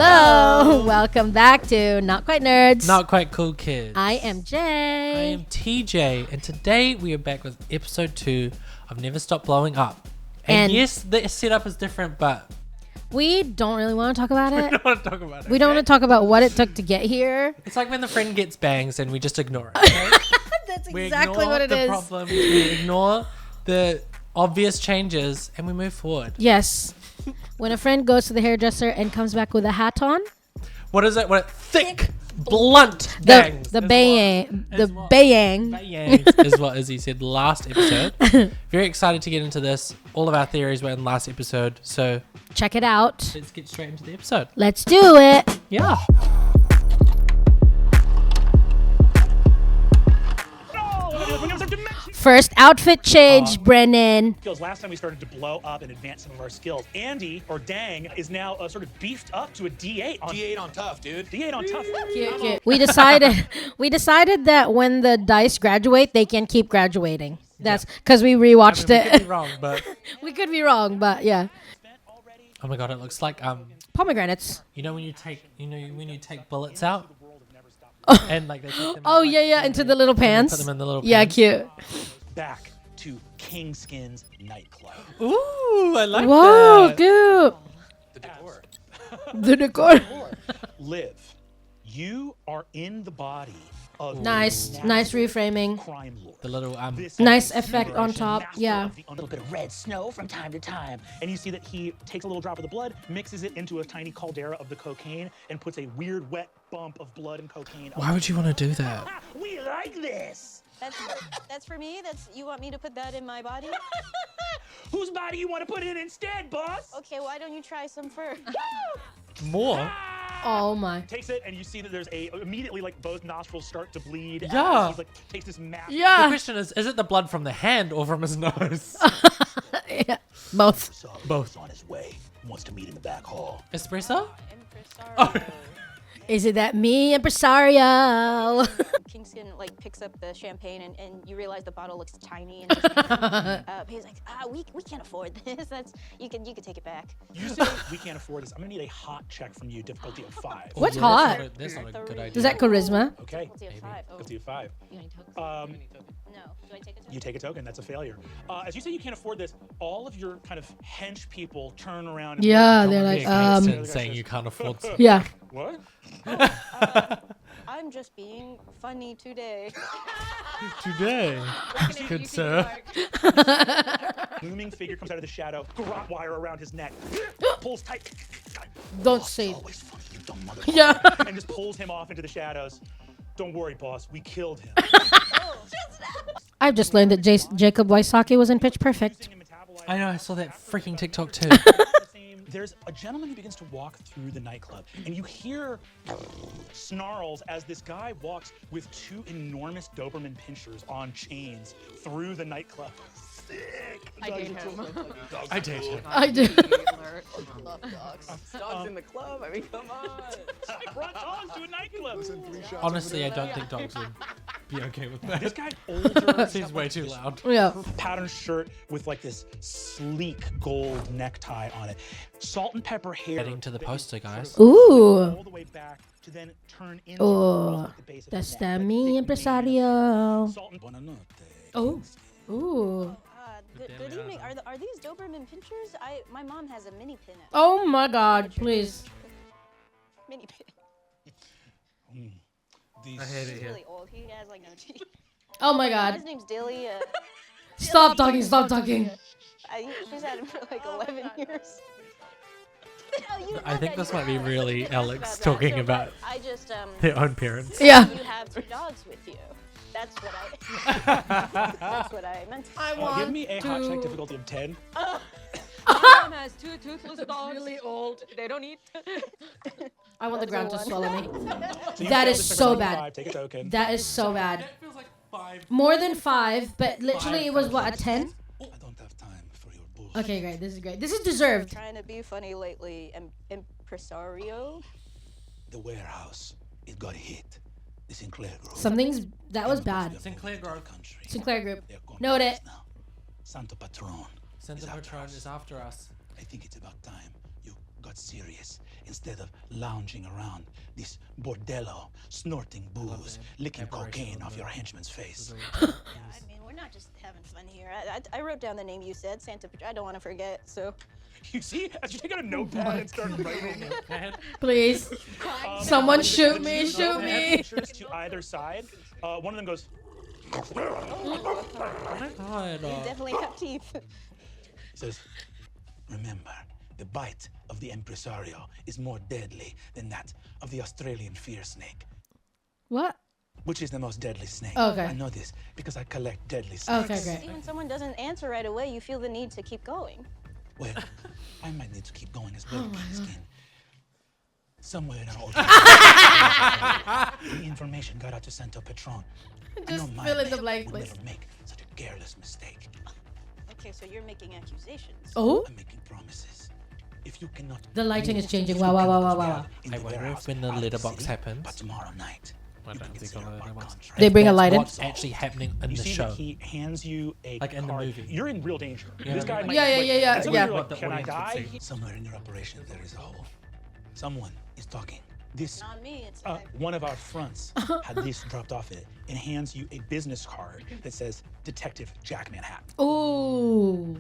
Hello. Welcome back to Not Quite Nerds. Not Quite Cool Kids. I am Jay. I am TJ. And today we are back with episode 2 of Never Stop Blowing Up. And yes, the setup is different, but we don't really want to talk about it. we don't want to talk about it. We don't want to talk about what it took to get here. It's like when the friend gets bangs and we just ignore it. Okay? That's We exactly ignore what it the is. problems, we ignore the obvious changes, and we move forward. Yes. When a friend goes to the hairdresser and comes back with a hat on. What is it? What thick, blunt bangs. The bayang. The bayang. bayang. Bayang is what Izzy said last episode. Very excited to get into this. All of our theories were in last episode, so Check it out. let's get straight into the episode. Let's do it. Yeah. First outfit change, Brennan. Skills. Last time we started to blow up and advance some of our skills. Andy, or Dang, is now sort of beefed up to a D8 on D8 on tough, dude. D8 on tough. Cute. We decided that when the dice graduate, they can keep graduating. That's because we rewatched We could be it. wrong, but We could be wrong, but yeah. oh my god, it looks like Pomegranates. you know when you take bullets out and like they take them Oh out, like, yeah, into the little pans. put them in the little Yeah, pans. cute. Back to Kingskins nightclub. Ooh, I like Whoa, that. cute. The decor. The decor. Liv, you are in the body of Nice reframing. crime lord. The little This Nice is effect on master top. of Yeah. the- a little bit of red snow from time to time, and you see that he takes a little drop of the blood, mixes it into a tiny caldera of the cocaine, and puts a weird wet bump of blood and cocaine. Why would you want to do that? Ah, we like this. That's for me. You want me to put that in my body? Whose body you want to put in instead, boss? Okay, why don't you try some first? More? Oh my. Takes it, and you see that there's immediately like both nostrils start to bleed. as Yeah. He's like takes this massive. The Yeah. question is it the blood from the hand or from his nose? Yeah. Both. So Both. he's on his way. Wants to meet in the back hall. Espresso? Impresario. Is it that me, impresario? Kingskin like picks up the champagne and you realize the bottle looks tiny and just, he's like, we can't afford this. You can take it back. You say we can't afford this. I'm gonna need a hot check from you. Difficulty of 5. What's Yeah, hot? That's not a good idea. Is that charisma? Okay. Difficulty of 5. Oh, Difficulty of 5. you want tokens? No. Do I take a token? You take a token. That's a failure. As you say you can't afford this, all of your kind of hench people turn around. And Yeah, look, they're "Don't like, be Kingston against it." saying you can't afford to. Yeah. What? I'm just being funny today. Today. Good sir. Looming figure comes out of the shadow. Garrote wire around his neck. Pulls tight. Don't Boss, say. always funny, you dumb mother. Yeah. And just pulls him off into the shadows. Don't worry, boss. We killed him. I've just learned that Jacob Wysocki was in Pitch Perfect. I know, I saw that freaking TikTok too. There's a gentleman who begins to walk through the nightclub, and you hear snarls as this guy walks with 2 enormous Doberman pinchers on chains through the nightclub. Sick. I date him. I date him. I do. Love dogs. Dogs in the club. I mean, come on. I brought dogs to a nightclub. Honestly, I don't think dogs would be okay with that. This guy older. Seems way too loud. Yeah. Pattern shirt with like this sleek gold necktie on it. Salt and pepper hair. Heading to the poster, guys. Ooh. All the way back to then turn into Oh, at the base of that's his the neck, like me, thick impresario. veins. Salt and Oh. Ooh. Good evening. Are these Doberman pinchers? My mom has a mini pin. Oh my God, please. Mini pin. I hate it He's here. really old. He has like no teeth. Oh my His God. name's Dilly. Stop talking, stop talking. She's had him for like 11 years. I think this might be really Alex talking about I just their own parents. Yeah. You have 2 dogs with you. That's what I. That's what I meant. I Give me a hot check difficulty of 10. Mom has 2 toothless dogs. Really old. They don't eat. I want the ground to one. swallow me. So you That failed is the so first bad. 5, take a token. That is so bad. feels like 5. More than 5, but literally it was what, a 10? I don't have time for your bullshit. Okay, great. This is great. This is deserved. Trying to be funny lately. Impresario. The warehouse, it got hit. The Sinclair Group. That was bad. Sinclair Group. Country. Sinclair Group. They're going Note for it. us now. Santo Patron. Santa is after Patron us. is after us. I think it's about time you got serious instead of lounging around this bordello, snorting booze, licking cocaine off your henchman's face. I mean, we're not just having fun here. I wrote down the name you said, Santa. I don't want to forget, so. You see, as you take out a notepad and start writing. Please. Someone shoot me, You shoot have me. pictures to either side. One of them goes. God, You definitely have teeth. He says, remember, the bite of the impresario is more deadly than that of the Australian fear snake. What? Which is the most deadly snake? Okay. I know this because I collect deadly snakes. Okay, great. See, when someone doesn't answer right away, you feel the need to keep going. Well, I might need to keep going as well, Kingskin. Somewhere in our old the information got out to Santo Patron. I know Just my fill in the man blank, would please. never make such a careless mistake. Okay, so you're making accusations. Oh, I'm making promises. If you cannot, the lighting is changing. if Wow, you wow, wow, cannot wow, be wow. out in I the wonder if warehouse when the out of letterbox city, happens- but tomorrow night, I you don't can think consider on the our letterbox. contract. They bring a That's light in. what's actually happening in You the see show. that he hands you a Like in the card. movie. You're in real danger. Yeah, This guy like- might, Yeah, like, yeah, yeah, and suddenly yeah. you're What the like, can I audience would die? see. Somewhere in your operation there is a hole. Someone is talking. This Not me, it's one of our fronts had this dropped off it and hands you a business card that says Detective Jack Manhattan. Ooh.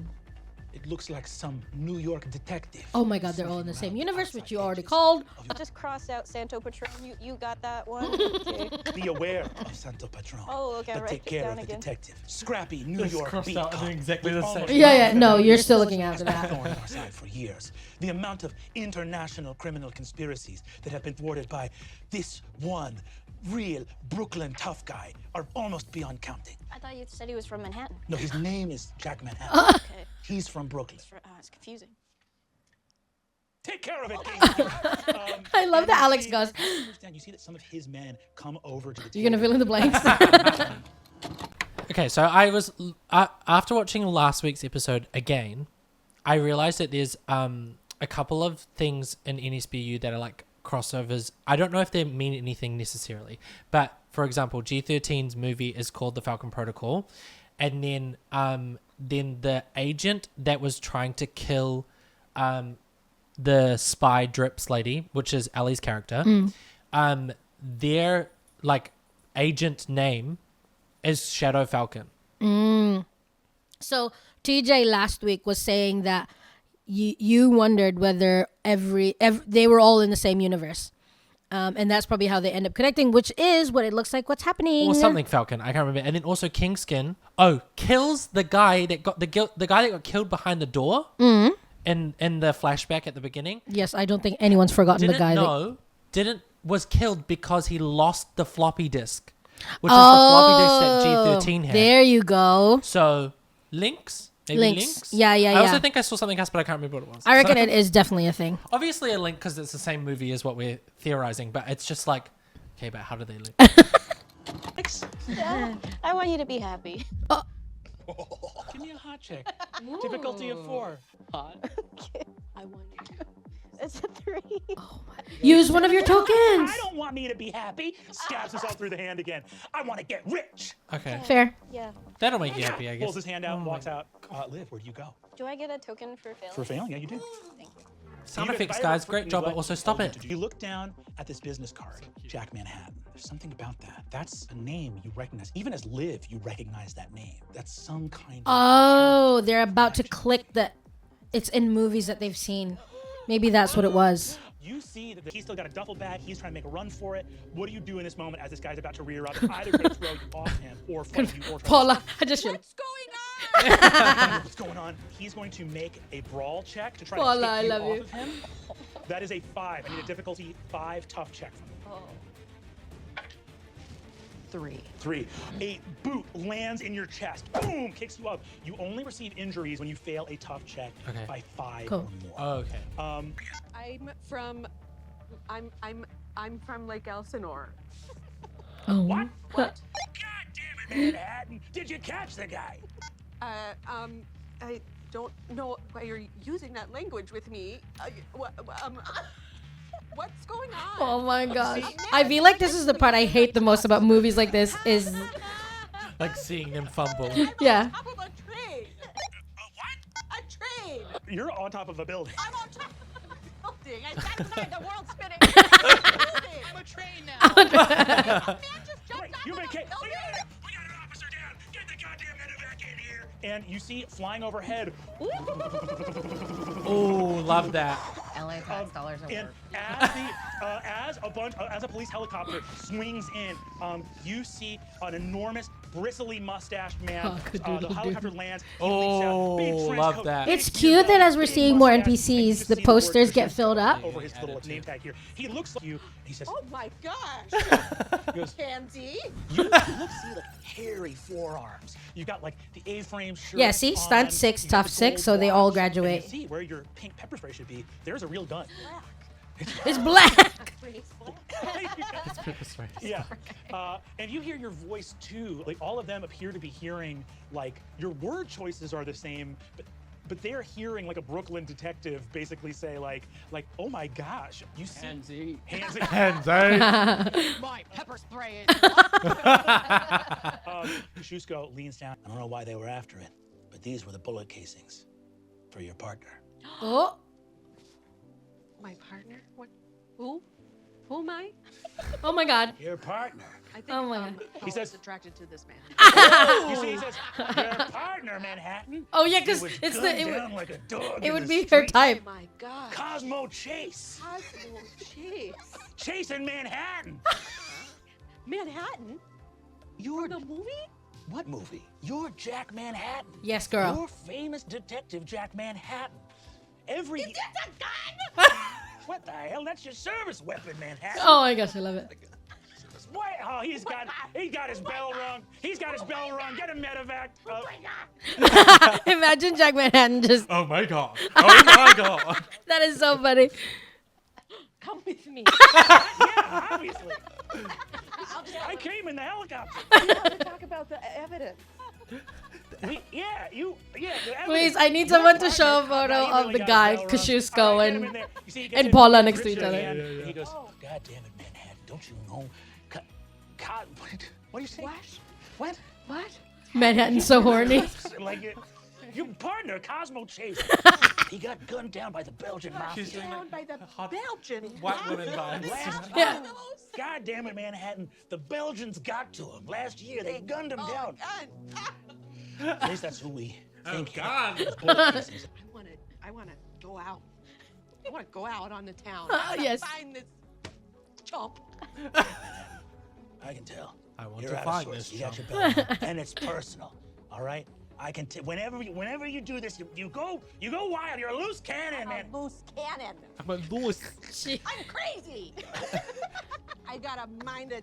It looks like some New York detective. Oh my God, they're all in the sniffing same around universe, outside which you already edges called. of your- Just cross out Santo Patron. You got that one? Okay. Be aware of Santo Patron. Oh, okay, But write take it care down of the again. detective. Scrappy New Just York crossed beat out and cop doing exactly with the same. almost Yeah, yeah. nothing No, about you're him. still looking after Has been that. thorn in our side for years. The amount of international criminal conspiracies that have been thwarted by this one real Brooklyn tough guy are almost beyond counting. I thought you said he was from Manhattan. No, his name is Jack Manhattan. Okay. He's from Brooklyn. It's confusing. Take care of it, Kingston. I love and that you Alex see- goes, you understand, you see that some of his men come over to the you're going to table. fill in the blanks. Okay, so I was after watching last week's episode again, I realized that there's a couple of things in NSBU that are like crossovers. I don't know if they mean anything necessarily, but for example, G13's movie is called The Falcon Protocol, and then the agent that was trying to kill the spy drips lady, which is Ellie's character, their like agent name is Shadow Falcon. So TJ last week was saying that you wondered whether every they were all in the same universe. And that's probably how they end up connecting, which is what it looks like what's happening. Or something Falcon, I can't remember. And then also Kingskin, kills the guy that got the guy that got killed behind the door in the flashback at the beginning. Yes, I don't think anyone's forgotten the guy. Was killed because he lost the floppy disk, which is the floppy disk that G13 had. There you go. So links, maybe links. Yeah, I also yeah. think I saw something else, but I can't remember what it was. I reckon So- it is definitely a thing. Obviously a link because it's the same movie as what we're theorizing, but it's just like, okay, but how do they link? Yeah, I want you to be happy. Give me a hot check. Difficulty of 4. I want you. It's a 3. Use one of your tokens. I don't want me to be happy. Stabs us all through the hand again. I want to get rich. Okay, Fair. Yeah. that'll make you happy, I guess. Pulls his hand out and walks out. Liv, where do you go? Do I get a token for failing? For failing? Yeah, you do. Thank you. Sound Even if effects, I ever guys, freak great me job, but out, also I stop told it. you to do. You look down at this business card, Jack Manhattan. There's something about that. That's a name you recognize. Even as Liv, you recognize that name. That's some kind of. Oh, they're about to click that it's in movies that they've seen. Maybe that's what it was. You see that he's still got a duffel bag. He's trying to make a run for it. What do you do in this moment as this guy's about to rear up? Either going to throw you off him or fight you or try Paula, I just feel. What's going on? what's going on. He's going to make a brawl check to try Paula, to I kick you love off you. of him. That is a 5. I need a difficulty 5 tough check from him. 3. 3. A boot lands in your chest. Boom! Kicks you up. You only receive injuries when you fail a tough check Okay. by 5 Cool. or more. Oh, okay. I'm from Lake Elsinore. Oh. What? God damn it, Manhattan! Did you catch the guy? I don't know why you're using that language with me. What's going on? Oh my gosh. I feel like this is the part I hate the most about movies like this is Like seeing them fumble. yeah. Top of a train. What? A train. You're on top of a building. I'm on top of a amazing. I sat inside the world spinning. I'm a train now. Man just jumped off You of make the it. building. We got an officer down. Get the goddamn medevac in here. And you see flying overhead. Oh, love that. LA tax dollars are And worth. as a police helicopter swings in, you see an enormous bristly mustached man. The helicopter lands. He leaps out, big Oh, trench love coat, that. big It's cute that as we're big seeing more mustache, and you NPCs, just the see word posters get Christian filled up. over his little name tag here. He looks like you. And he says, Oh my gosh. he goes, Pansy. you look, see the hairy forearms. You got like the A-frame shirt. Yeah, see? Stunt on, 6, you got tough the 6, gold so they all watch, graduate. And you see where your pink pepper spray should be. There's a real gun. It's black. Yeah. And you hear your voice too. Like all of them appear to be hearing, like your word choices are the same, but they're hearing like a Brooklyn detective basically say like, oh my gosh, you see Handsy. My pepper spray. Shusko leans down. I don't know why they were after it, but these were the bullet casings for your partner. Oh. My partner? What? Who? Who am I? Oh my god. Your partner. I think Oh my God. He says- attracted to this man. You see, he says, your partner, Manhattan. Oh yeah, because was it's gunned it down like a dog it in would the be her street. type. Oh my God. Cosmo Chase. Cosmo Chase. Chasing Manhattan. Manhattan? You're The movie? What movie? You're Jack Manhattan. Yes, girl. You're famous detective Jack Manhattan. Every. It's a gun! What the hell? That's your service weapon, Manhattan. Oh my gosh, I love it. What? Oh, he's got his bell rung. He's got his bell rung. Get a medevac. Imagine Jack Manhattan just. Oh my god. Oh my god. That is so funny. Come with me. Yeah, obviously. I came in the helicopter. I want to talk about the evidence. Please, I need someone to show a photo of the guy, Kosciuszko, and Paula next to each other. He goes, God damn it, Manhattan, don't you know? What do you say? What? Manhattan's so horny. Like it. Your partner, Cosmo Chase, he got gunned down by the Belgian mafia. She's doing Down by the hot Belgian. white women vibes. Last Yeah. God damn it, Manhattan. The Belgians got to him. Last year, they gunned him down. God. At least that's who we think. God. I want to go out. I want to go out on the town. Yes. Find this chump. I can tell. I want You're to out find of this sorts. You got chump. your bell, and it's personal. All right. I can. Whenever you do this, you go wild. You're a loose cannon, man. A loose cannon. I'm a loose. I'm crazy. I got a mind to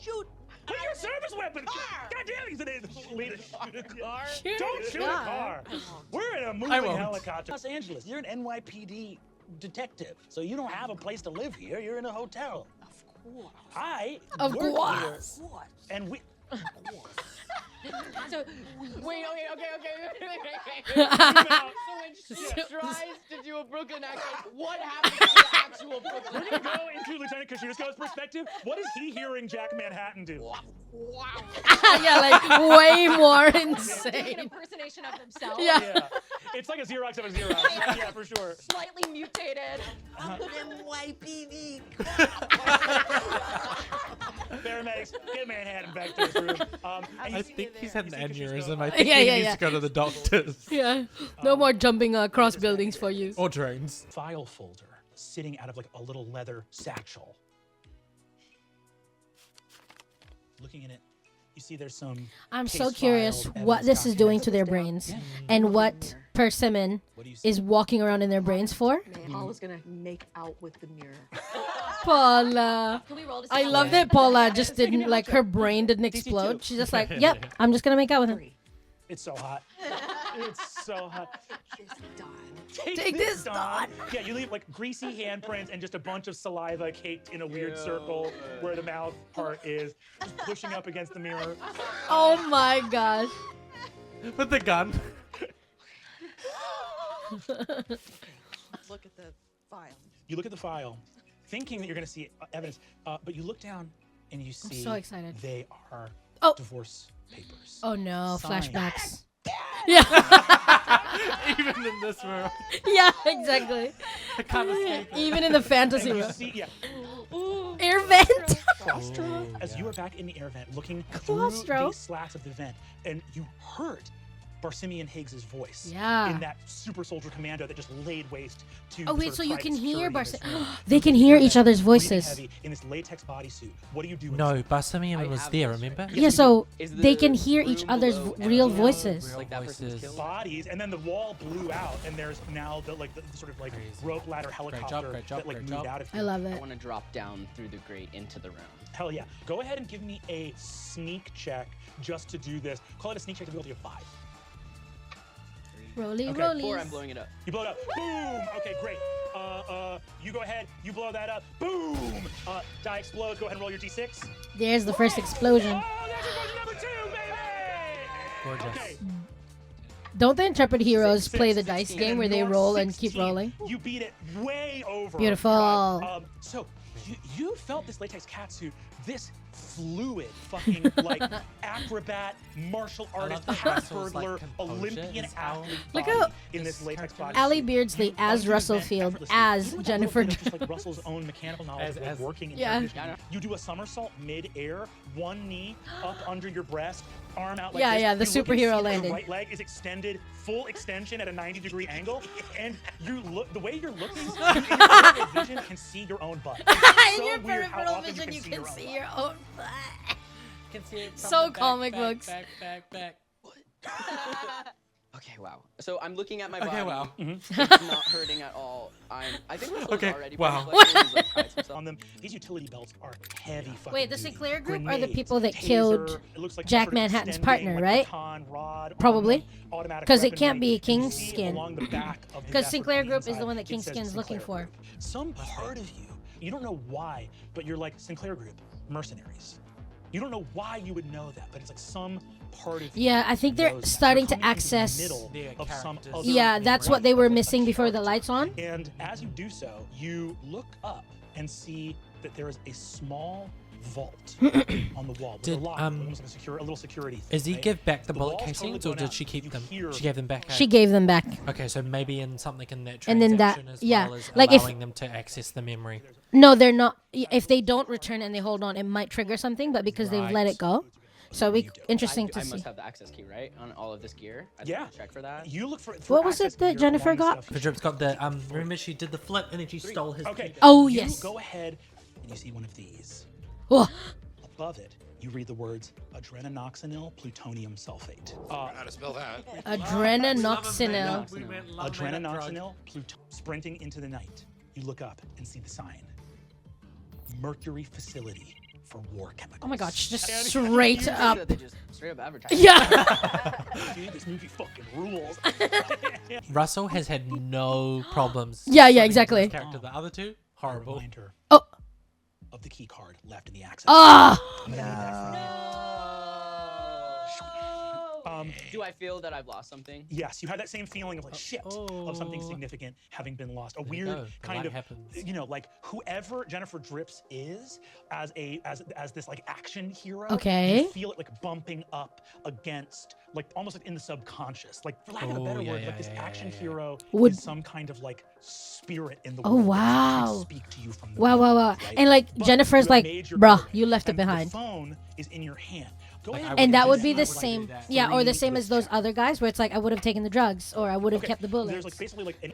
shoot. Put your service weapon. Car. God damn, he's an lead to shoot a car. Shoot Don't a shoot a car. car. We're in a I moving won't. helicopter. Los Angeles. You're an NYPD detective, so you don't have a place to live here. You're in a hotel. Of course. I Of work course. here, and we. So, wait, okay. Zoom out. So when she tries to do a Brooklyn accent, what happens to the actual Brooklyn We're gonna go into Lieutenant Kosciuszko's perspective. What is he hearing Jack Manhattan do? Wow. Yeah, like way more An insane. impersonation of themselves. Yeah. Yeah, it's like a Xerox of a Xerox. Yeah, for sure. Slightly mutated. NYPD. Paramedics, get Manhattan back to his room. And I you think he's had an see aneurysm. Kosciuszko. I think Yeah, he yeah, needs yeah. to go to the doctors. Yeah. No more jumping across buildings for you. Or drones. File folder sitting out of like a little leather satchel. Looking in it, you see there's some. I'm case so curious files, what evidence this is doing documents. to their brains Yeah. and what persimmon What do you see? is walking around in their brains for. Paula's gonna make out with the mirror. Paula. Can we roll to see I how love good? that Paula just didn't, like, her brain didn't DC2. explode. She's just like, yep, I'm just gonna make out with him. It's so hot. It's so hot. It's done. Take this, Dawn. Yeah, you leave like greasy handprints and just a bunch of saliva caked in a weird circle where the mouth part is, just pushing up against the mirror. Oh my gosh. With the gun. Look at the file. You look at the file, thinking that you're going to see evidence, but you look down and you see so excited. they are Oh. divorce papers. Oh no, Signed. flashbacks. Yeah. Even in this world, Yeah, exactly. I can't escape it. Even in the fantasy And you world. see, yeah, Air vent. claustro, as you are back in the air vent, looking through Claustro. these slats of the vent, and you heard Barsimian Higgs's voice Yeah. in that super soldier commando that just laid waste to. Oh the wait, sort so of you private can hear security in this room. They can hear each other's Breathing voices. heavy in this latex bodysuit. What do you do? with No, this? Barsimian was have there. this, Remember? Yeah, so Is they the can hear each room other's below real empty? voices. Real Like that person was voices. killed? Bodies, and then the wall blew out, and there's now the sort of like Crazy. rope ladder helicopter great job, that like great moved job. out of I here. love I it. want to drop down through the grate into the room. Hell yeah! Go ahead and give me a sneak check just to do this. Call it a sneak check difficulty of 5. Rolly, Okay, rolly. 4, I'm blowing it up. You blow it up. Boom. Okay, great. You go ahead. You blow that up. Boom. Die explodes. Go ahead and roll your d6. There's the first explosion. Oh, there's explosion number 2, baby. Gorgeous. Okay. Don't the intrepid heroes Six, play the 16, dice and game then where they you're roll and keep 16. rolling? You beat it way over. Beautiful. So you felt this latex catsuit, this fluid fucking like acrobat, martial artist, that house Russell's, like, burglar, composure Olympian is how- athlete Look body how in this latex body. Allie Beardsley as Russell Field as Jennifer. Just like Russell's own mechanical knowledge of like, As- working in Yeah. air conditioning. You do a somersault mid-air, one knee up under your breast, arm out like Yeah, this. yeah, the You look and superhero see that landing. Your right leg is extended, full extension at a 90-degree angle, and you look the way you're looking. You, in your peripheral vision can see your own butt. It's In so your weird how peripheral often vision, you see can your own see butt. your own butt. Can see it from So the back, comic back, books. Back. Okay, wow. So I'm looking at my Okay, body. wow. It's not hurting at all. I think Russell's Okay, already wow. pretty flexible. He's, like, prides himself. On them, these utility belts are heavy fucking Wait, the duty. Sinclair group are the Grenades, people that taser, killed it looks like Jack sort of Manhattan's extending, partner, like, right? baton, rod, Probably. arm, automatic 'Cause it can't weaponry. be You see Kingskin. along the back of the 'Cause vest Sinclair on the Group is the inside, one that it says Kingskin's looking Sinclair for. Group. Some part of you don't know why, but you're like Sinclair Group, mercenaries. You don't know why you would know that, but it's like some part of you. Yeah, I think they're knows that. starting You're to coming into the access. middle Their of some characters. other Yeah, that's what they were missing before the lights on. And as you do so, you look up and see that there is a small vault on the wall with Did, a lock, almost like a little security thing. Is he right? give back the bullet wall's casings, totally or blown did out. she keep You them? hear- She gave them back. She gave them back. Okay, so maybe in something in that And then that- transaction as yeah, well as like if- allowing them to access the memory. No, they're not. If they don't return and they hold on, it might trigger something. But because they've let Right. it go, so interesting to I see. must have the access key, right? On all of this gear? I Yeah. Check for that. You look for What was access it that gear Jennifer along the got? stuff. Fidrip's got the remember she did the flip and then she stole his. Okay. key. Oh, you yes. Go ahead and you see one of these. Oh, Above it, you read the words Adrenanoxinil plutonium sulfate. How to spell that? Adrenanoxinil. We went love made up drug. Adrenanoxinil, sprinting into the night. You look up and see the sign. Mercury Facility for War Chemicals. Oh my God, just And- straight Crazy up. that they just straight up advertise. Yeah. Dude, this movie fucking rules. Russell has had no problems. Yeah, with his exactly. Character, the other two horrible. Reminder Oh. of the key card left in the access. Ah. I'm gonna need that from you. Do I feel that I've lost something? Yes, you have that same feeling of like shit of something Oh. significant having been lost. A you weird go. The kind light of happens. you know, like whoever Jennifer Drips is as this like action hero. Okay. You feel it like bumping up against like almost like in the subconscious. Like for lack of a Oh, better yeah, word, yeah, like this yeah, action yeah. hero Would- is some kind of like spirit in the Oh, world. that's trying to wow. Speak to you from the Wow, wow, wow. right? And like But Jennifer's you have like, made your bruh, bargain, you left it and behind. The phone is in your hand. Go Like, ahead I and would've And that do would be I the would same, do that. yeah, or the Three same as twist those check. other guys where it's like I would have taken the drugs or I would have Okay, kept the bullets. There's like basically like an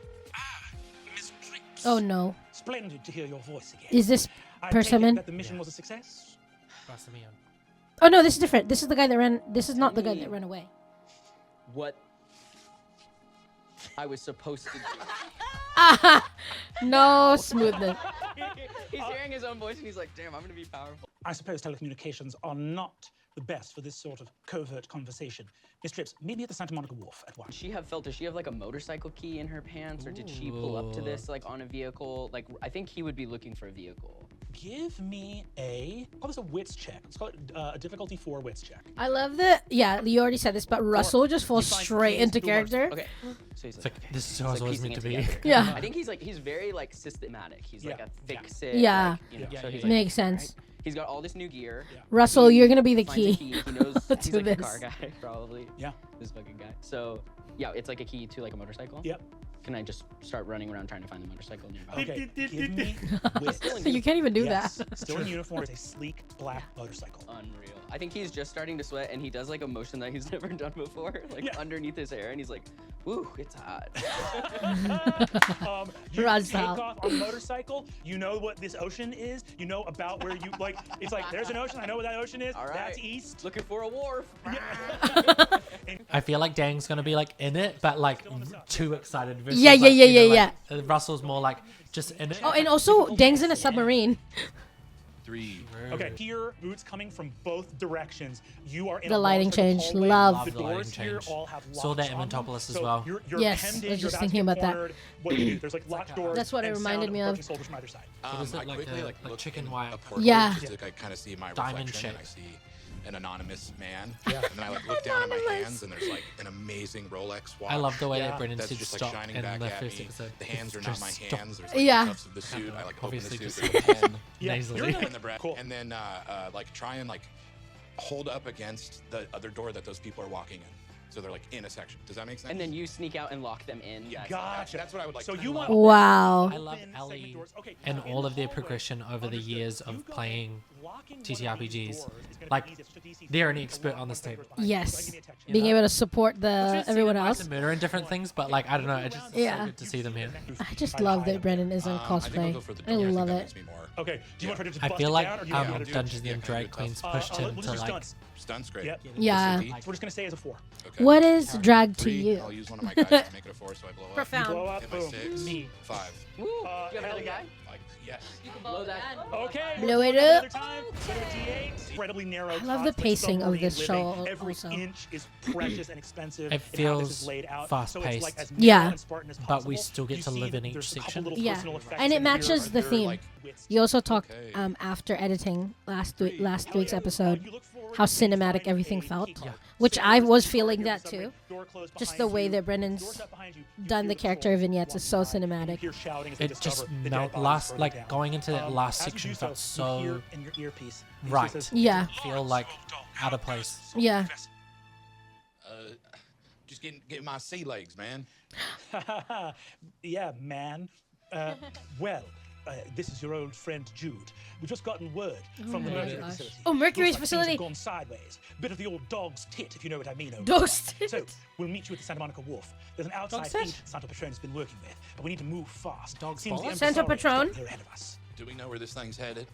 Miss Tricks. Oh no, splendid to hear your voice again. is this I take it persimmon? that the mission was a success. Barsimian. Oh no, this is different. This is the guy that ran. This is not the guy that ran away. What I was supposed to do. No smoothness. He's hearing his own voice and he's like, damn, I'm gonna be powerful. I suppose telecommunications are not the best for this sort of covert conversation. Miss Trips, meet me at the Santa Monica Wharf at 1. Does she have like a motorcycle key in her pants, or did she pull up to this like on a vehicle? Like, I think he would be looking for a vehicle. Give me call this a wits check. Let's call it a difficulty 4 wits check. I love that. Yeah, you already said this, but Russell just falls You find straight keys into to a motorcycle. character. Okay. So he's It's like, this is he's, how I was always piecing meant to it be. together. Yeah. I think he's very like systematic. He's like Yeah. a fix it. Yeah. Like, you know, Yeah, so yeah, he's yeah. like, Makes sense. He's got all this new gear. Russell, you're gonna be the Finds a key. He knows to he's like a this. car guy, probably. Yeah. This fucking guy. So, yeah, it's like a key to like a motorcycle. Yep. Can I just start running around trying to find the motorcycle nearby? Okay. Give me wits. You can't even do Yes. that. Still in uniform. It's a sleek black motorcycle. Unreal. I think he's just starting to sweat, and he does like a motion that he's never done before, like underneath his hair, and he's like, "Woo, it's hot." You Rod's take out. off on a motorcycle. You know what this ocean is. You know about where you like. It's like there's an ocean. I know what that ocean is. All right. That's east. Looking for a wharf. I feel like Dang's gonna be like in it, but like too excited. versus, Yeah, like, yeah, yeah, you know, yeah, like, Russell's more like just in it. Oh, and also Dang's in a submarine. 3. Okay, here, boots coming from both directions. You are in The a lighting motorcycle change, hallway. love. The The lighting doors here change. all have locks Saw that in on them. Mentopolis as So well. You're Yes, hemmed I in, was you're just about to thinking get about that. cornered. What do you do? There's like locked doors. That's what it and reminded sound me of of. approaching soldiers from either side. is it, I like quickly a- like like look chicken in wire? a portal Yeah. just to like, kind of see my Diamond reflection. shape. I see an anonymous man, and then I like look down at my hands, and there's like an amazing Rolex watch. I love the way Yeah. that Brennan That's said just stop like shining in back the at first me. episode. The hands are It's not just my stop. hands. There's like Yeah. the cuffs of the suit. I like open the Obviously suit. just There's a pen Yeah, nasally. you're in in the breath, Cool. and then like try and like hold up against the other door that those people are walking in. So they're like in a section. Does that make sense? And then you sneak out and lock them in. Yeah, Gotcha. That's what I would like. So to you do. want Wow. I love open Ellie segment doors. Okay, and in all the of their hallway, progression over the understood. years You of go playing in, locking one of TTRPGs. these doors is gonna be Like, easiest. So DC they're an to expert lock on one this of the table. doors behind you. Go ahead and Yes. give me a text. Being able to support Just seeing everyone them else. rise and murder and different things, but like I don't know, it's just so Yeah. good to see them here. I just love that Brennan is in I think I'll cosplay. go for the I door. love that it. makes me more. Okay, do you want her to just I bust feel it like down, or do you want me to Dungeons Yeah, and kinda do Drag Queens tough? pushed him Let's to do like stunts. Stunts great. Yep. Yeah. So we're just gonna say as a 4. Okay. What is drag to 3, you? I'll use one of my guys to make it a 4, so I blow up. Profound. Blow up. Hit my Boom. 6. Me. 5. Woo! You have hell another yeah. guy? Like yes. Blow that. Okay. Blow we're it going another up. time. Go to a D8. Incredibly narrow. I love the cuts, like pacing of submarine this living. show Every also. inch is precious and expensive. It in how this is feels laid out. fast-paced. So it's like as Yeah. narrow and Spartan as But we possible. still get You to see live that in each there's a couple section. little Yeah. personal effects And it in here. matches the They're, theme. like, You also talked Okay. after editing last Hell week's yeah. episode You look forward how to things cinematic finding everything a felt, key card. which Sit I down, was sit feeling down, that submarine, too. door closed Just behind the way you, that door Brennan's shut behind you. You done hear the the character patrol vignettes is so walking by. You cinematic. hear shouting as they It just discover the dead melt bodies last further like down. going into that last As you section do felt you so hear in your earpiece. he right. says, Yeah. feel like out of place. Yeah. Just getting my sea legs, man. yeah, man. Well, this is your old friend Jude. We've just gotten word from the my Mercury gosh. facility. Oh, Mercury's Looks like things facility. have gone sideways. Bit of the old dog's tit, if you know what I mean. old Dog's guy. So tit. we'll meet you at the Santa Monica Wharf. There's an outside Dog's tit? agent Santo Patron's been working with, but we need to move fast. Dog's Seems the balls? Santo impresario's Patron? got here ahead of us. Do we know where this thing's headed?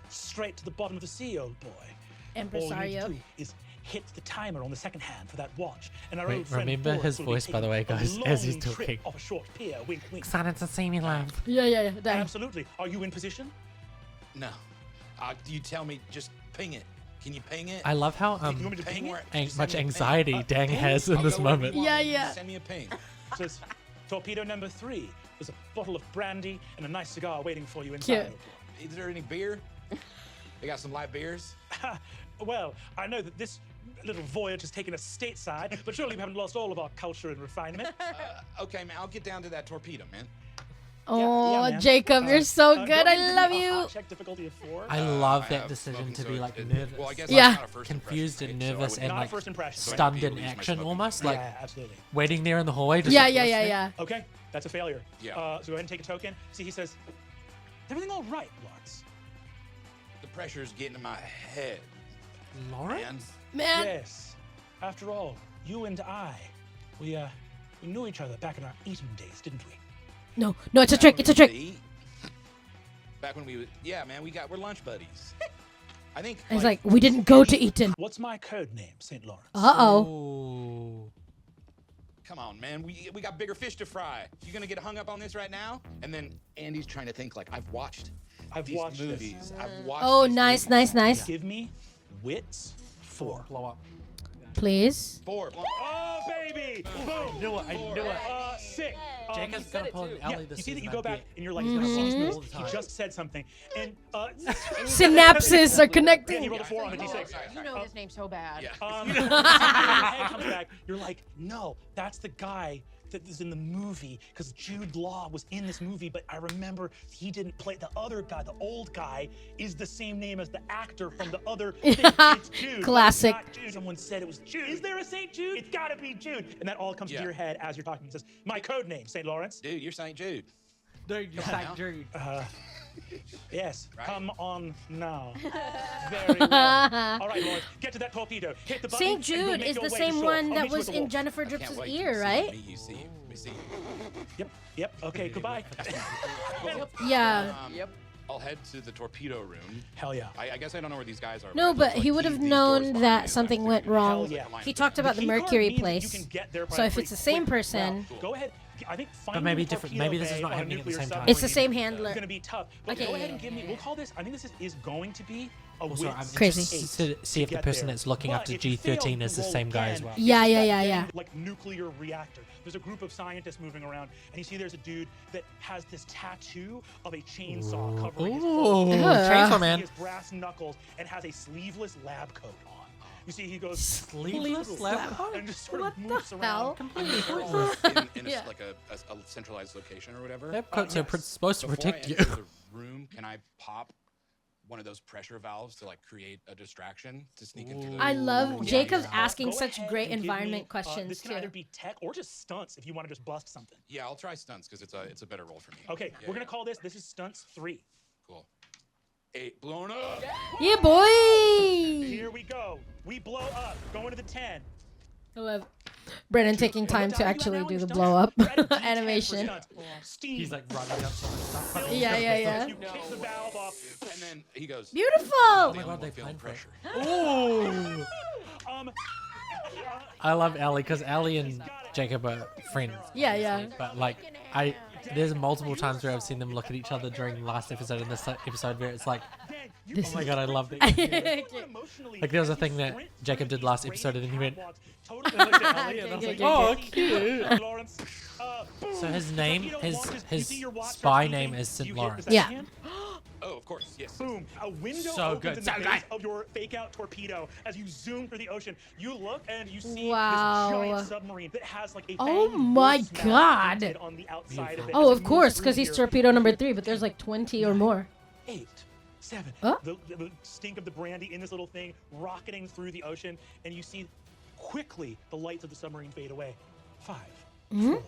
Straight to the bottom of the sea, old boy. All you need Impresario. to do is hit the timer on the second hand for that watch. And our Wait, old friend remember Boris his will be voice, by the taking way, a guys, as he's long trip talking. Off a short pier, wink, wink. Excited to see me, love. Yeah, yeah, yeah. Dang. Absolutely. Are you in position? No. You tell me, just ping it. Can you ping it? I love how You want me to ping ping where- it? just much send me a ping. anxiety Dang ping? has in I'll this go wherever moment. you want. Yeah, Just yeah. Send me a ping. Says torpedo number 3. There's a bottle of brandy and a nice cigar waiting for you inside. Cute. old boy. Is there any beer? They got some light beers? Well, I know that this little voyage has taken us stateside, but surely we haven't lost all of our culture and refinement. Okay, man, I'll get down to that torpedo, man. Oh, man. Jacob, you're so good. don't I give me love a you. hot check difficulty of 4. I love I that have decision smoking, to so be like it- nervous. Well, I guess Yeah. that's not a first Confused impression, and right? So I nervous wouldn't- and Not a like first impression. So I stunned wouldn't in be able to use my action smoking almost, gun. like yeah, absolutely. waiting there in the hallway. Just Yeah, like, yeah, yeah, listening. yeah. Okay, that's a failure. Yeah. So go ahead and take a token. See, he says, is everything all right, Lawrence? The pressure's getting in my head, Lauren? man. Man. Yes. After all, you and I, we knew each other back in our Eton days, didn't we? No, no, it's a trick. It's a trick. Back when we, yeah, man, we're lunch buddies. I think. It's like, we didn't go to Eton. What's my code name, St. Lawrence? Uh-oh. Oh. Come on, man. We got bigger fish to fry. You gonna get hung up on this right now? And then Andy's trying to think like I've watched these watched this. movies. I've watched. Oh, these nice, movies. nice, nice. Give me wits 4. Blow up. Please. 4. Oh, baby! Boom! knew it, I knew it. Sick. Jacob's said gonna it pull too. an Yeah, Ellie you this see that you season, go I back bet. and you're like, all the he time. just said something. And Synapses are and he connecting. rolled a 4 on a d6. You know his name so bad. Yeah. Your head comes back. You're like, no, that's the guy that is in the movie because Jude Law was in this movie, but I remember he didn't play the other guy. The old guy is the same name as the actor from the other thing. It's Jude. Classic. It's not Jude. Someone said it was Jude. Is there a St. Jude? It's gotta be Jude. And that all comes to your head as you're talking. It says, my code name, St. Lawrence. Dude, you're St. Jude. Dude, you're St. Jude. Yes, Right? come on now. Very well. All right, Lawrence, get to that torpedo. Hit the button. St. and Jude make is your the way same to shore. one I'll that meet you at was the in wall. Jennifer I can't Drips' wait. ear, See right? me, you see him. Let me see him. Yep. Okay, goodbye. Yeah. Yep. I'll head to the torpedo room. Hell yeah. I guess I don't know where these guys are. No, it but looks he like would have these doors known behind that me, something I'm went figuring wrong. Hell yeah. He talked about the key card Mercury means that you place. can get there So if probably it's the same quick person, route. Go ahead. I think But maybe finding different. torpedo Maybe this is bay not on a happening at the nuclear same time. submarine it's the same handler. is going to be tough. But Okay, go yeah, ahead and yeah, give me. We'll call this. I think this is going to be a Also, I'm wits Crazy. interested to see if the get person there. that's looking But after if you fail, G13 you is the roll same guy as again. well. Yeah, It's yeah, that yeah, dang, yeah. Like nuclear reactor. There's a group of scientists moving around, and you see there's a dude that has this tattoo of a chainsaw covering his whole Ooh, face. Chainsaw He Man. has brass knuckles and has a sleeveless lab coat on. You see, he goes Sleeveless lab coat? and just sort What of moves the around. hell? Completely They're all pointless. in Yeah. like a centralized location or whatever. Lab coats are yes. supposed to Before protect I you. enter the room, can I pop one of those pressure valves to like create a distraction to sneak into the I love Yeah, Jacob's yeah. asking Go such ahead great and give environment me, questions This can too. either be tech or just stunts if you want to just bust something. Yeah, I'll try stunts because it's a better role for me. Okay, Yeah, we're gonna yeah. call this. This is stunts 3. Cool. 8 blown up. Yeah, boy. Here we go. We blow up. Going to the 10. I love Brennan taking And time what to die you at actually now do in the your blow up stunts? You're at a D10 for animation. stunts. Steam. He's like running up some stuff. Yeah, yeah, yeah. You kick the valve off. And then he goes. Beautiful. Oh my "Damn, god, I'm they feeling planned for it. pressure. Ooh. Um, I love Ellie because Ellie and Jacob are friends. Yeah, yeah. But like, there's multiple times where I've seen them look at each other during last episode and this episode where it's like, oh my god, I love it. Like there was a thing that Jacob did last episode and then he went, oh, cute. So his name, his spy name is St. Lawrence. Yeah. Oh, of course, yes. Boom! A window So opens good, in so the good. base of your fake-out torpedo as you zoom through the ocean. You look and you see Wow. this giant submarine that has like a Oh fanged my wolf's mouth God. painted on the outside of it Oh, as of it course, moves because through he's here. torpedo number 3, but there's like 20 or more. 8, 7. Huh? The stink of the brandy in this little thing rocketing through the ocean, and you see quickly the lights of the submarine fade away. 5, 4,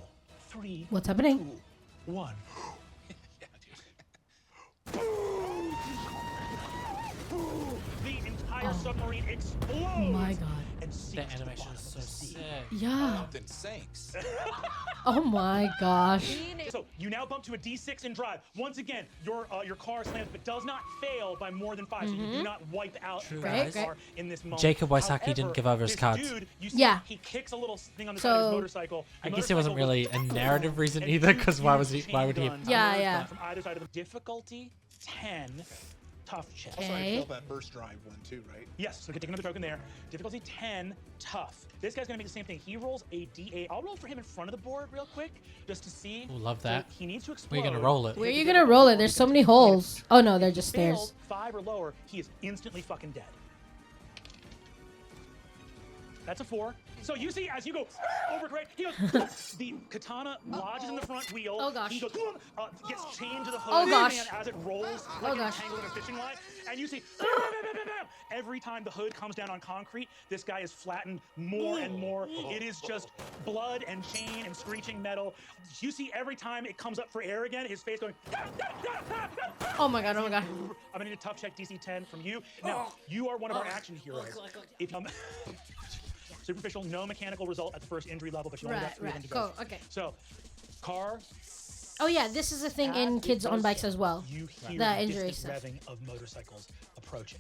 3, What's happening? 2, 1. The entire submarine explodes. Oh my god. And The sinks to the animation bottom is of so the sea. sick. Yeah. Then sinks. Oh my gosh. So you now bump to a D6 in drive. Once again, your car slams, but does not fail by more than 5. So you do not wipe out True, the guys. car in this moment. Jacob Wysocki However, didn't give over his this cards. Dude, you see Yeah. He kicks a little thing on the So- side of his motorcycle. I The guess there wasn't motorcycle really goes a narrative reason and either, two because why would he chain have? Yeah, guns yeah. From either side of the difficulty 10. Tough check. Okay. I failed that first drive one too, right? Yes, so we can take another token there. Difficulty 10, tough. This guy's gonna make the same thing. He rolls a D8. I'll roll for him in front of the board real quick, just to see. Ooh, love So that. he needs to Where explode. you gonna roll it? Where are you gonna roll it? There's so many holes. Oh no, they're just Fails stairs. 5 or lower, he is instantly fucking dead. That's a 4. So you see, as you go overcorrect, he goes. The katana lodges in the front wheel. Oh, gosh. He goes, gets chained to the hood. Oh, gosh. And as it rolls, Oh, like gosh. entangled in a fishing line, and you see, every time the hood comes down on concrete, this guy is flattened more and more. It is just blood and chain and screeching metal. You see, every time it comes up for air again, his face going. Oh my god, oh my god. I'm gonna need a tough check DC 10 from you. Now, you are one of our action heroes. If superficial, no mechanical result at the first injury level, but you only got 3 of them to go. Cool, okay. So, car. Oh yeah, this is a thing in as Kids it on goes, Bikes as well. You hear The the injury distant stuff. revving of motorcycles approaching.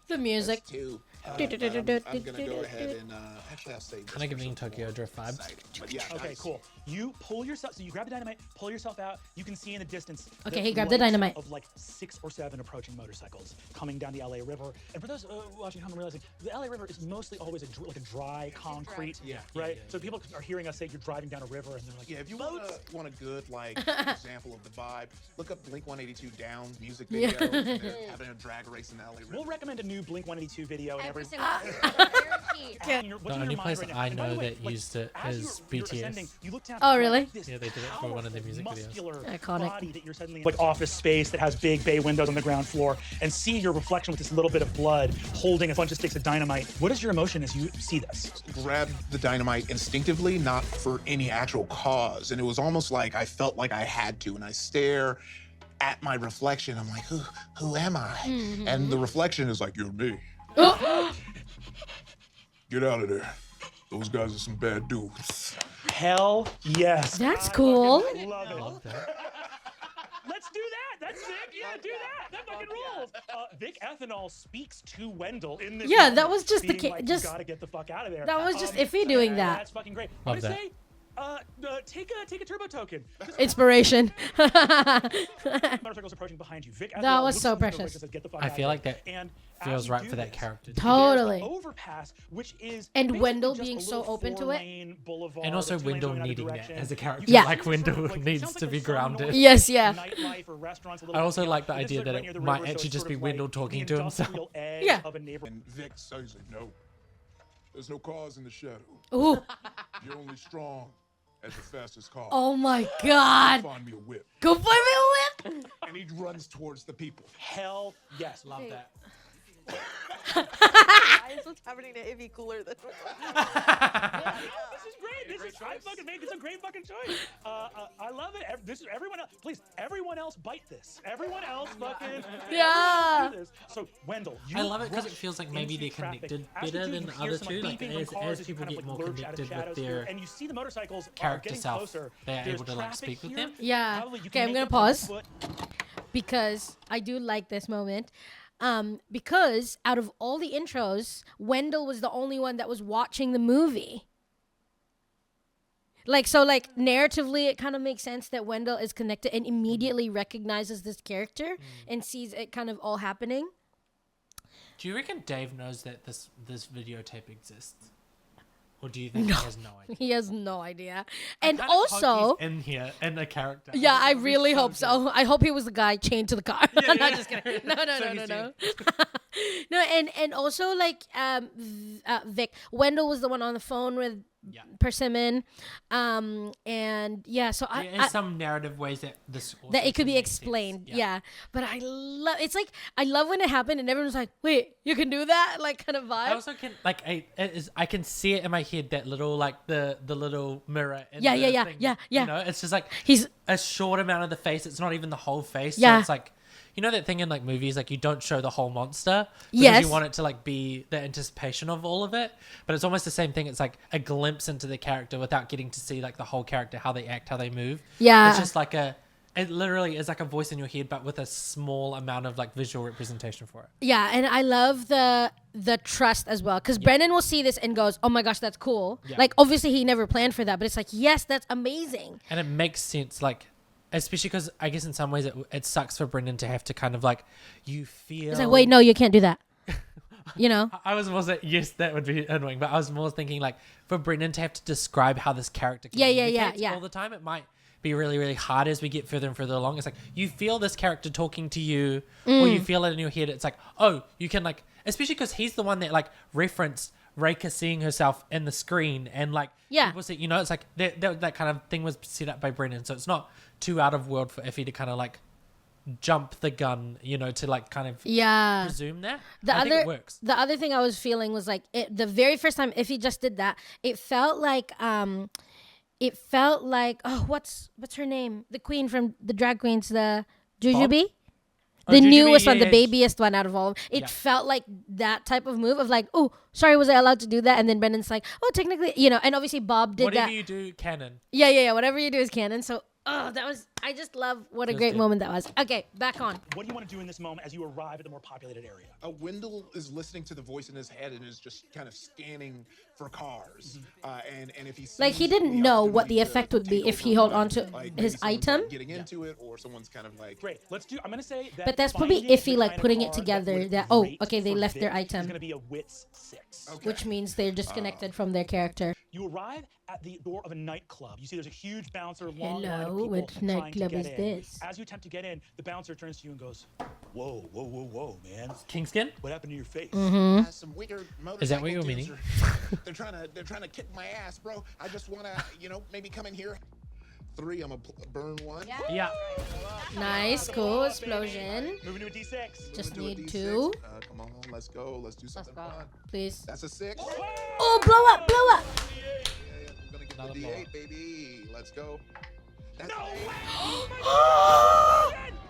The music. Two. I'm gonna go ahead and actually I'll say. Kind of giving Tokyo Drift vibes. But yeah, Okay, nice. cool. You pull yourself, so you grab the dynamite, pull yourself out. You can see in the distance. Okay, he grabbed the light dynamite. Of like 6 or 7 approaching motorcycles coming down the LA River. And for those watching home and realizing, the LA River is mostly always like a dry concrete, Yeah. right? So people are hearing us say you're driving down a river, and they're like, Yeah, if you boats. want a good like example of the vibe, look up Blink-182 Down music video. They're having a drag race in the LA River. We'll recommend a new Blink-182 video in every. Every single The only place I know that used it is BTS. Oh, really? Yeah, they did it for one of their music videos. Iconic. Body that you're suddenly like office space that has big bay windows on the ground floor, and see your reflection with this little bit of blood holding a bunch of sticks of dynamite. What is your emotion as you see this? Grabbed the dynamite instinctively, not for any actual cause. And it was almost like I felt like I had to. And I stare at my reflection. I'm like, who am I? And the reflection is like, you're me. Get out of there. Those guys are some bad dudes. Hell yes. That's cool. Love it. Love that. Let's do that. That's sick. Yeah, do that. That fucking rules. Vic Ethanol speaks to Wendell in this. Yeah, moment, that was just the being like, just you gotta get the fuck out of there. that was just Iffy doing that. That's fucking great. Love I'm that. gonna say, take a turbo token. Inspiration. Motorcycles approaching behind you. Vic That Ethanol was looks so up to the precious. and says, "Get the fuck I out feel of like there." that And feels as you right do for that this, character. Totally. there's the overpass, which is And basically Wendell just being a so little open to it. four-lane boulevard And also that's two lanes Wendell going either needing that direction. as a character. Yeah. Like Wendell Sort of like- needs sounds to like be there's some grounded. noise, Yes, yeah. nightlife or restaurants a little I also bit like the beyond. This is idea that right it near the might river, so actually it's just sort be of Wendell like talking the to himself. industrial edge Yeah. of a neighborhood. And Vic says, no, there's no cause in the shadow. Ooh. You're only strong as the fastest car. Oh my God. Find me a whip. Go find me a whip. And he runs towards the people. Hell yes. Love that. Why is what's happening to Ivy cooler than This is great. I fucking made this a great fucking choice. I love it. This is everyone else. Please, everyone else bite this. Everyone else fucking Yeah. do this. So Wendell, you I love it because it rush feels like maybe into they're traffic. connected As you better do, than you the hear other some, two. Like beeping from as cars people you kind of, get more lurch out of connected with shadows here, their and you see the motorcycles are character getting self, closer. they are There's able to like traffic speak with here. them. Yeah. Probably you Okay, can I'm make gonna it on pause foot. because I do like this moment. Because out of all the intros, Wendell was the only one that was watching the movie. Like, so like narratively, it kind of makes sense that Wendell is connected and immediately recognizes this character and sees it kind of all happening. Do you reckon Dave knows that this videotape exists? Or do you think he has no idea? He has no idea. I And kind of hope also, he's in here in a character. yeah, I That would be really so hope good. so. I hope he was the guy chained to the car. Yeah, Not yeah. just kidding. No, So no. he's No, and also like Vic, Wendell was the one on the phone with Yeah. Persimmon, and yeah. So There is some narrative ways that this also that it could be makes sense. explained. Yeah. But I love it's like I love when it happened and everyone's like, wait, you can do that, like kind of vibe. I also can like I can see it in my head, that little like the little mirror. In Yeah, the yeah, thing, yeah. You know, it's just like He's a short amount of the face. It's not even the whole face. Yeah. So it's like, you know that thing in like movies, like you don't show the whole monster because Yes. you want it to like be the anticipation of all of it. But it's almost the same thing. It's like a glimpse into the character without getting to see like the whole character, how they act, how they move. Yeah. It's just like it literally is like a voice in your head, but with a small amount of like visual representation for it. Yeah, and I love the trust as well, because Brennan will see this and goes, "Oh my gosh, that's cool!" Yeah. Like obviously he never planned for that, but it's like, yes, that's amazing. And it makes sense, like, especially because I guess in some ways it sucks for Brendan to have to kind of like, you feel. It's like, wait, no, you can't do that. You know? I was more saying, yes, that would be annoying, but I was more thinking like for Brendan to have to describe how this character Yeah, communicates yeah. all the time, it might be really, really hard as we get further and further along. It's like you feel this character talking to you, or you feel it in your head. It's like, oh, you can like, especially because he's the one that like referenced Rekha seeing herself in the screen, and like people say, you know, it's like that kind of thing was set up by Brendan, so it's not too out of world for Iffy to kind of like jump the gun, you know, to like kind of presume that. I think it works. The other thing I was feeling was like the very first time Iffy just did that, it felt like oh, what's her name? The queen from the drag queens, the Jujubee. Oh, The Jujubee, newest one, yeah, the babiest one out of all of them. It felt like that type of move of like, oh, sorry, was I allowed to do that? And then Brendan's like, oh, technically, you know, and obviously Bob did Whatever that. you do, canon. Yeah. Whatever you do is canon. So, I just love what a great moment that was. Okay, back on. What do you want to do in this moment as you arrive at the more populated area? Wendell is listening to the voice in his head and is just kind of scanning for cars. And if he Like he didn't know what the effect would be if he held on to his item. Getting into it, or someone's kind of like. Great. Let's do. I'm gonna say that. But that's probably finding Iffy, the like kind of putting it car together. would That oh, rate okay, they for left their Vic item. Is gonna be a wits 6. Which means they're disconnected from their character. You arrive at the door of a nightclub. You see there's a huge bouncer, long line of Hello, people which trying to nightclub get is in. this? As you attempt to get in, the bouncer turns to you and goes, Whoa, whoa, whoa, whoa, man. Kingskin? What happened to your face? Some weird Is that what motorcycle you're dudes meaning? they're trying to kick my ass, bro. I just wanna, maybe come in here. 3, I'm gonna burn 1. Yeah. Nice, cool explosion. Moving to a D6. Just Do a need D6. 2, Come on, let's go. Let's do something go. fun. please. That's a 6. Oh, blow up, blow up. Yeah, I'm gonna get Another the blow D8, up. baby. Let's go. That's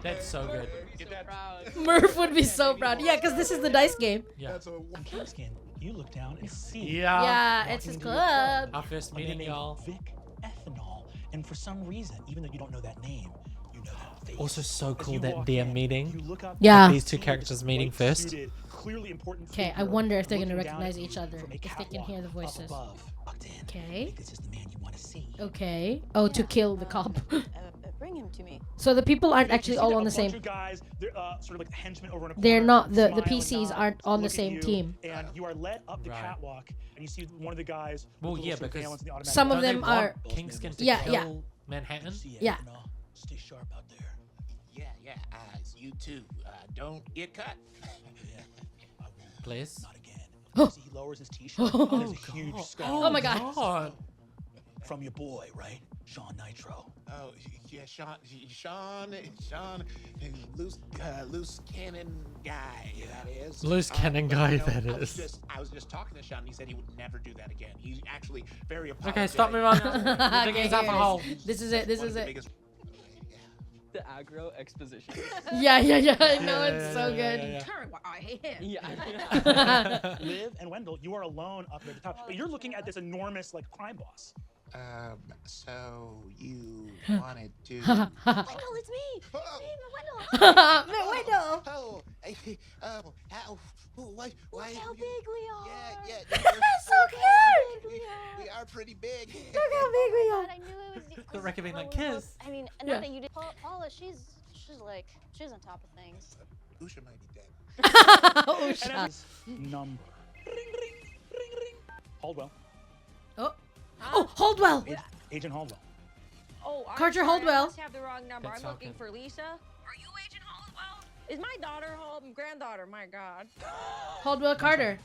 That's so good. Get that. Murph would be so proud. Yeah, because this is the dice game. Yeah. That's a 1. Kingskin, you look down and see. Yeah. Yeah, it's his club. Our first a man meeting, named y'all. Vic Ethanol. And for some reason, even though you don't know that name, you know that face. Also so As cool you that walk they're in, meeting. you look up Yeah. and These two see characters this meeting white first. suited, clearly important Okay, I figure wonder if they're gonna looking down recognize at each you other, from a if they can hear the catwalk up voices. above. Bucked in. Okay. I think this is the man you want to see. Okay. Oh, to kill the cop. Bring him to me. So the people aren't You actually see all a on the bunch same. of guys, they're sort of like the henchmen over in a They're corner, not the smile and PCs nod, aren't on the look at same you, team. And you are led up the Right. catwalk, and you see one of the guys. Well, with the yeah, little sort of because valance and the automatic Some of Don't gun. they them want are- Kingskin to Yeah, kill yeah. Manhattan? See Yeah. Ethanol. Stay sharp out there. Yeah. You too. Don't get cut. Yeah, I won't. Please. Not again. You see, he lowers his t-shirt. and there's a huge scar Oh my God. from your boy, right? Sean Nitro. Oh yeah, Sean, loose cannon guy. That is Loose cannon guy, that I is. was just talking to Sean. And he said he would never do that again. He's actually very Okay, stop me, apologetic. man. You're digging yourself a hole. This is it. This One is of the it. biggest- The aggro exposition. Yeah. I know Yeah, it's so yeah, good. yeah. Turn. I hate him. Yeah. Liv and Wendell, you are alone up there at the top, but you're looking at this enormous like crime boss. So you wanted to? Wendell, it's me. Oh. Wendell. Window. Oh, how? Why? Look how big we are. Yeah. So cute. We are pretty big. Look how big we are. I knew it was you. The recommend like kiss. I mean, Yeah. not that you did. Paula, she's on top of things. Usha might be dead. Oh, And shut. as number. Ring, ring, ring, ring. Holdwell. Oh, Holdwell. Agent Holdwell. Oh, I'm Carter sorry, Holdwell. I must have the wrong number. That's I'm looking Falcon. for Lisa. Are you Agent Holdwell? Is my daughter home? Granddaughter, my God. Holdwell Carter.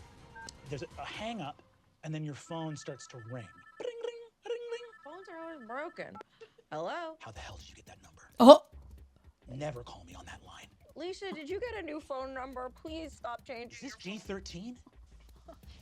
There's a hang up, and then your phone starts to ring. Ring, ring, ring, ring. Phones are always broken. Hello? How the hell did you get that number? Oh. Never call me on that line. Lisa, did you get a new phone number? Please stop Is changing. this G13?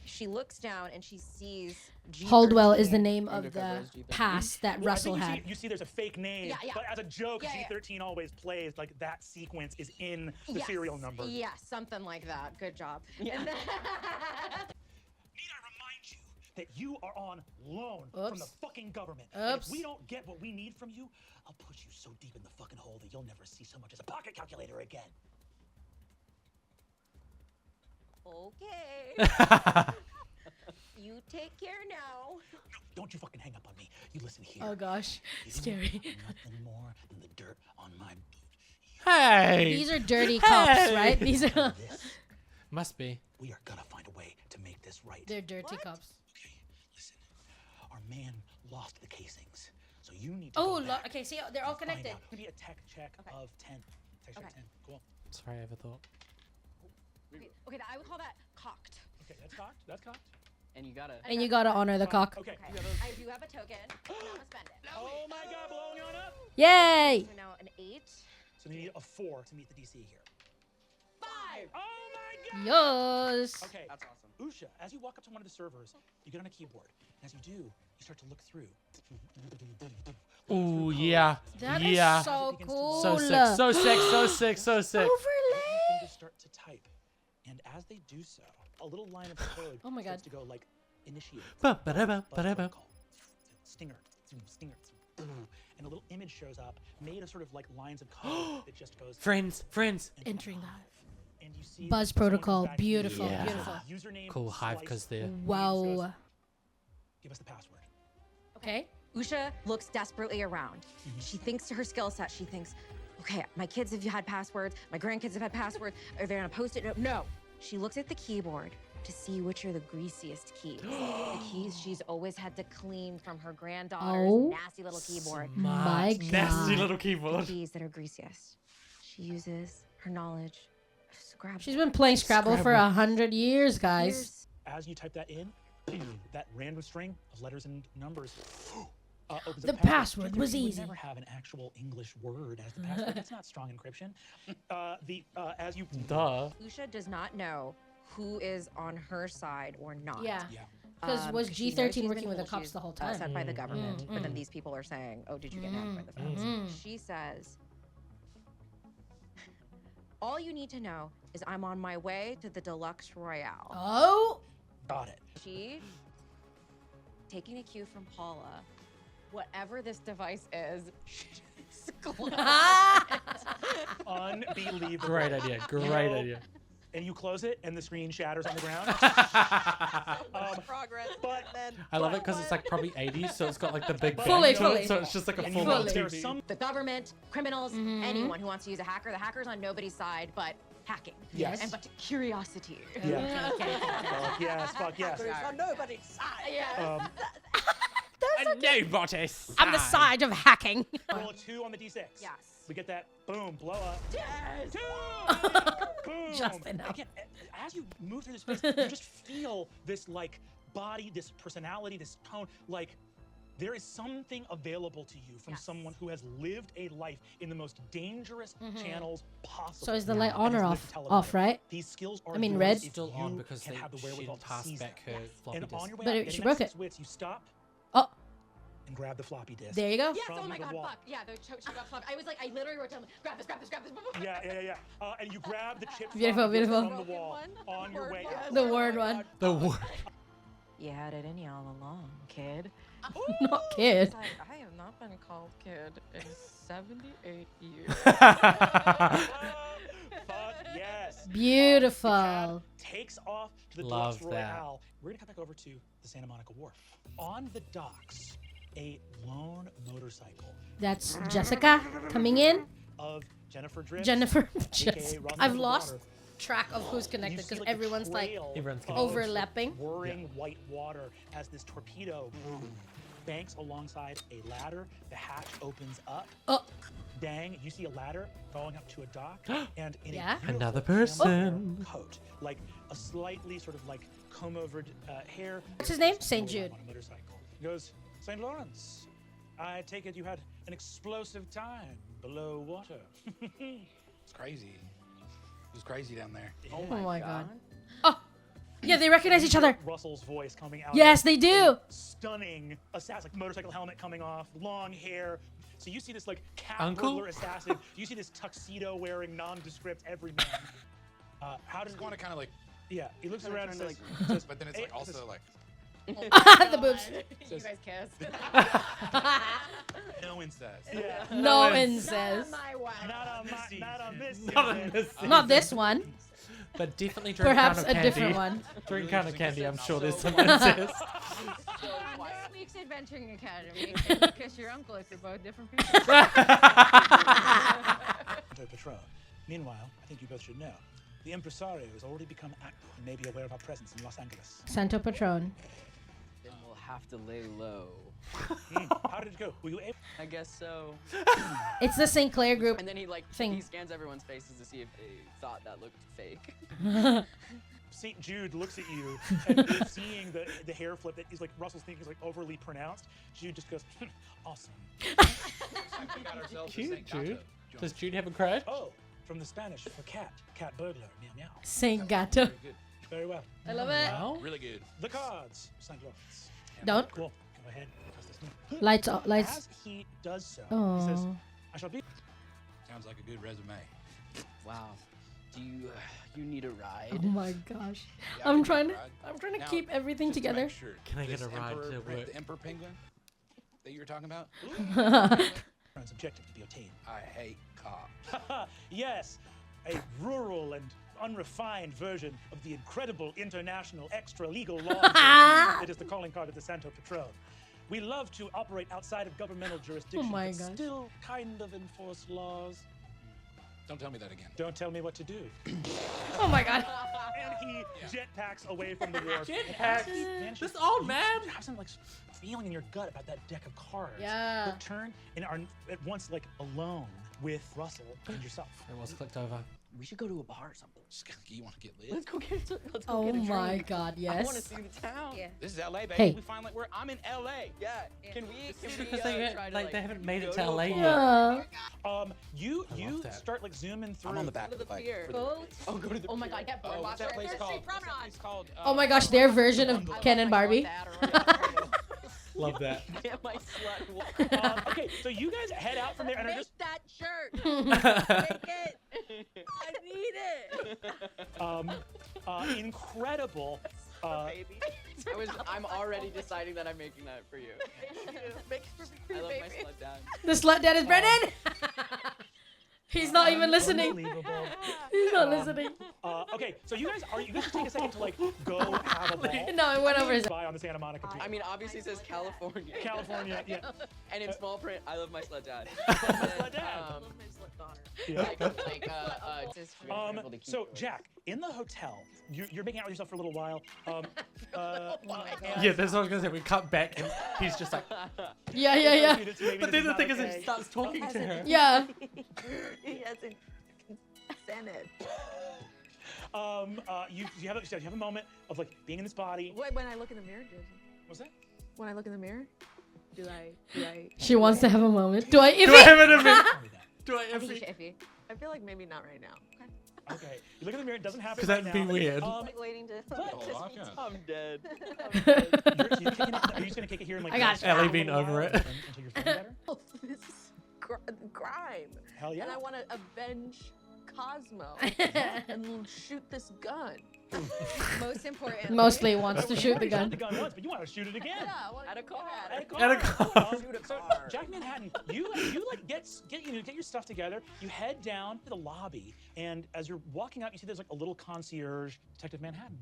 She looks down and she sees G13. Holdwell is the name of Undercover the as G13. pass that Well, I Russell think had. you see there's a fake name, Yeah, yeah. but as a joke, Yeah, yeah. G13 always plays like that sequence is in the Yes. serial number. Yeah, something like that. Good job. Yeah. And then- Need I remind you that you are on loan from the Oops. fucking government. And Oops. if we don't get what we need from you, I'll put you so deep in the fucking hole that you'll never see so much as a pocket calculator again. Okay. You take care now. No, don't you fucking hang up on me. You listen here. Oh gosh, You scary. Nothing more than the dirt on my boot. Hey. These are dirty cops, Hey. right? These are This, Must be. we are gonna find a way to make this right. they're dirty cops. Okay, listen. Our man lost the casings, so you need to Oh, go back okay. See, they're all and find connected. out. Maybe a tech check of 10. Tech check Okay. 10. Cool. Sorry, I ever thought. Okay, I would call that cocked. Okay, that's cocked. That's cocked. And you gotta. And you gotta honor the cock. Okay. Okay, you have a- I do have a token. And I'm gonna spend it. Oh my God, blowing on up. Yay! So now an 8. So we need a 4 to meet the DC here. 5. Oh my God. Yes. Okay. That's awesome. Usha, as you walk up to one of the servers, you get on a keyboard. And as you do, you start to look through. Ooh, yeah. That is yeah. so cool. So sick. So sick. So sick. So sick. Overlay. Fingers start to type. And as they do so, a little line of code Oh my starts God. to go like initiate. Ba-ba-da-ba, buzz ba-da-ba. protocol, Stinger, stinger, and a little image shows up made of sort of like lines of code that just goes Friends. Entering live. and you see Buzz that someone protocol, comes back to you, beautiful, Yeah. beautiful. Username Cool hive slice, because they're. Wow. give us the password. Okay. Usha looks desperately around. She thinks to her skill set, she thinks, okay, my kids have had passwords, my grandkids have had passwords. Are they gonna post it? No. She looks at the keyboard to see which are the greasiest keys. The keys she's always had to clean from her granddaughter's Oh. nasty little keyboard. My Nasty God. little keyboard. The keys that are greasiest. She uses her knowledge. Scrabble. She's been playing Scrabble for 100 years, guys. As you type that in, that random string of letters and numbers opens The up password was You would easy. never have an actual English word as the password. It's not strong encryption. As you Duh. Usha does not know who is on her side or not. Yeah. Because was she knows she's G13 working been with the told cops she's, the whole time? Sent by the government, but then these people are saying, "Oh, did you get nabbed by the feds?" She says, "All you need to know is I'm on my way to the Deluxe Royale." Oh. got it. She, taking a cue from Paula, whatever this device is, Unbelievable. Great idea. Great idea. And you close it, and the screen shatters on the ground. Progress. But I love it because it's like probably 80s, so it's got like the big Fully, bang to it, fully. so it's just like a and full you know on there's TV. some the government, criminals, anyone who wants to use a hacker. The hacker's on nobody's side, but hacking. Yes. And but curiosity. Yeah. Fuck yes. Fuck yes. On nobody's side. Yeah. Nobody's I'm the side of hacking. Roll a 2 on the d6. Yes. We get that. Boom. Blow up. Yes. 2. Boom. Just enough. Again, as you move through this space, you just feel this like body, this personality, this tone. Like there is something available to you from someone who has lived a life in the most dangerous channels possible. So is the light and on has or lived off? to tell Off, about it. right? These skills are I mean, yours red? if Still on you because can they have the she wherewithal didn't to pass seize back them. her floppy And disk. on your way But out, she getting broke back to it. Wits, you stop Oh, and grab the floppy disk. there you go. Yes, From oh my the god, wall. fuck. Yeah, she got flopped. I was like, I literally wrote down, grab this. Yeah. And you grab the chip Beautiful, floppy disk beautiful. from the wall on your way out. The word one. The word. You had it in you all along, kid. Not kid. I have not been called kid in 78 years. Fuck yes. Beautiful. Takes off to the Love Deluxe that. Royale. We're gonna come back over to the Santa Monica Wharf. On the docks, a lone motorcycle That's Jessica coming in. of Jennifer Drift. Jennifer. aka Roland I've of the lost Water. track of who's You connected see, because like, the everyone's like trail Everyone's of connected. overlapping. Whirring white water as this torpedo banks alongside a ladder. The hatch opens up. Oh, Dang, you see a ladder going up to a dock, and in Yeah? a beautiful Another camel person. hair coat, like a slightly sort of like comb-overed hair. What's his name? St. Rolling Jude. On a motorcycle. He goes, St. Lawrence, I take it you had an explosive time below water. It's crazy. It was crazy down there. oh my god. Oh, yeah, they recognize each other. Russell's voice coming out. Yes, of they do. Stunning assassin, like motorcycle helmet coming off, long hair. So you see this like cat Uncle? burglar assassin. You see this tuxedo wearing nondescript everyman. How does Just want to kind of like, Yeah, he looks around and says, but then it's like also like, The boobs. You guys kissed. no incest. yeah, No incest. My wife. not on this. Not on season." this Not this one. But definitely drink Perhaps kind a of candy. different one. Drink kind of candy, I'm sure there's some incest. This week's Adventuring Academy. You kiss your uncle if you're both different people. To Patron. Meanwhile, I think you both should know, the impresario has already become active and may be aware of our presence in Los Angeles. Santo Patron. Then we'll have to lay low. How did it go? Were you able? I guess so. It's the St. Clair group. And then he Thing. he scans everyone's faces to see if they thought that looked fake. St. Jude looks at you and seeing the hair flip that is like Russell's thinking is like overly pronounced. Jude just goes, awesome. We got ourselves a Jude, Saint Gato Jude. joint. Does Jude have a crush? Oh, from the Spanish for cat burglar, meow meow. Saint Gato. Very good. Very well. I love it. Well, Really good. The cards, St. Lawrence. Don't. Cool. Go ahead. Toss this one. Lights off. Lights. As he does so, he says, Oh. I shall be. Sounds like a good resume. Wow. Do you need a ride? Oh my gosh. Yeah, I I'm can trying get to. a ride. I'm trying to Now, keep everything just to together. make sure, Can I get this a ride emperor, to work? The emperor penguin that you were talking about? It's objective to be obtained. I hate cops. Yes, a rural and unrefined version of the incredible international extra-legal laws that is the calling card of the Santo Patron. We love to operate outside of governmental jurisdiction, my but gosh. still kind of enforce laws. Don't tell me that again. Don't tell me what to do. Oh my god. And he jetpacks away from the wharf. Jetpacks. And as he vanishes, This old you man. have some like feeling in your gut about that deck of cards. Yeah. But turn and are at once like alone with Russell and yourself. it was clicked over. We should go to a bar or something. You want to get lit? Let's go get Oh a drink. my God, I want to yes. see the town. Yeah. This is LA, baby. Hey. We finally I'm in LA. Yeah. Can we? Because try to, they haven't made it go to a LA yet. Yeah. You love that. start like zooming through. I'm on the back Go of to the the bike. pier. for the- Boat. Oh, go to the. Oh my pier. God, get Oh, boardwalk. what's that place Third called? Street What's that Promenade. place called? Oh my gosh, their version of Ken and Barbie. Love that. Get my slut walk. Okay, so you guys head out from there and are Make just that shirt. Make it. I need it. Incredible. I'm already deciding that I'm making that for you. Make it for I your love my baby. slut dad. The Slut Dad is Brennan. He's not even listening. Unbelievable. He's not listening. Okay, so you guys take a second to like go have a ball. No, it went over his. By on the Santa Monica Pier. I mean, obviously it says California. California, yeah. And in small print, I love my slut dad. Slut Dad. My slut daughter. Yeah. So Jack, in the hotel, you're making out with yourself for a little while. Yeah, that's what I was gonna say. We cut back and he's just like. Yeah. But then the thing is, he starts talking to her. Yeah. He hasn't consented. You have a moment of like being in this body. Wait, when I look in the mirror, What's that? when I look in the mirror, do I? She wants to have a moment. Do I? Do I have it in me? Do I I think have you it? should iffy. I feel like maybe not right now. Okay. You look in the mirror. It doesn't happen. Because Right that'd be now. weird. Like waiting to. I'm dead. Are you just gonna kick it here and like? I got you. Ellie being over it. Until you're feeling better. Oh, this is crime. Hell yeah. And I want to avenge Cosmo and shoot this gun. Most important. Mostly wants to You shoot the already shot gun. the gun once, but you want to shoot it again. Yeah, I wanna At a shoot car. it At a car. At a car. Shoot a car. So Jack Manhattan, you like get your stuff together. You head down to the lobby, and as you're walking out, you see there's like a little concierge, Detective Manhattan.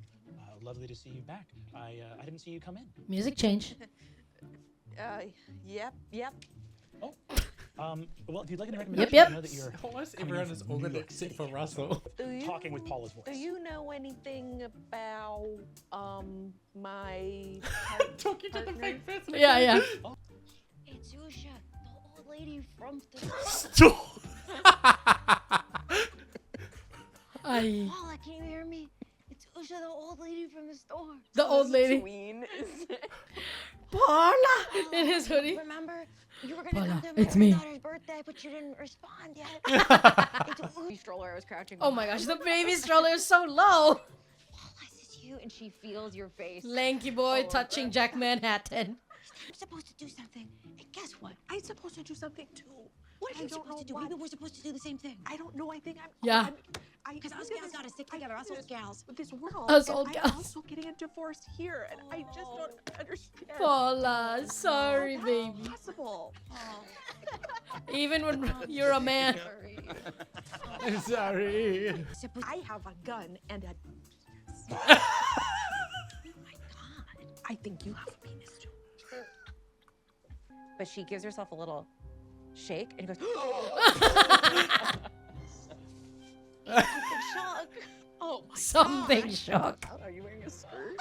Lovely to see you back. I didn't see you come in. Music change. Yep. Oh. Well, if you'd like any recommendations, Yep. I know that you're Almost coming everyone in is from ordered New York except City. for Russell. Talking with Paula's voice. Do you know anything about my Talking to the partner? fake person. Yeah. It's Usha, the old lady from the. Stop. Paula, can you hear me? It's Usha, the old lady from the store. The old lady. Queen is. Paula in his hoodie. Remember, you were Paula, gonna come to it's my me. daughter's birthday, but you didn't respond yet. It's Usha. stroller? I was crouching. Oh my gosh, the baby stroller is so low. Paula, it's you, and she feels your face. Lanky boy touching Jack Manhattan. I'm supposed to do something, and guess what? I'm supposed to do something too. What are I you don't supposed to do? know Maybe what. we're supposed to do the same thing. I don't know. I think I'm. Yeah. Because us gals gotta stick together. Us old gals. With this world. Us and old I'm gals. also getting a divorce here, and I just don't understand. Paula, sorry, How baby. Possible. Even when you're a man. I'm sorry. I have a gun and a. Oh my god. I think you have a penis too. But she gives herself a little shake and goes. Shock. Oh my Something gosh. shock. Are you wearing a skirt?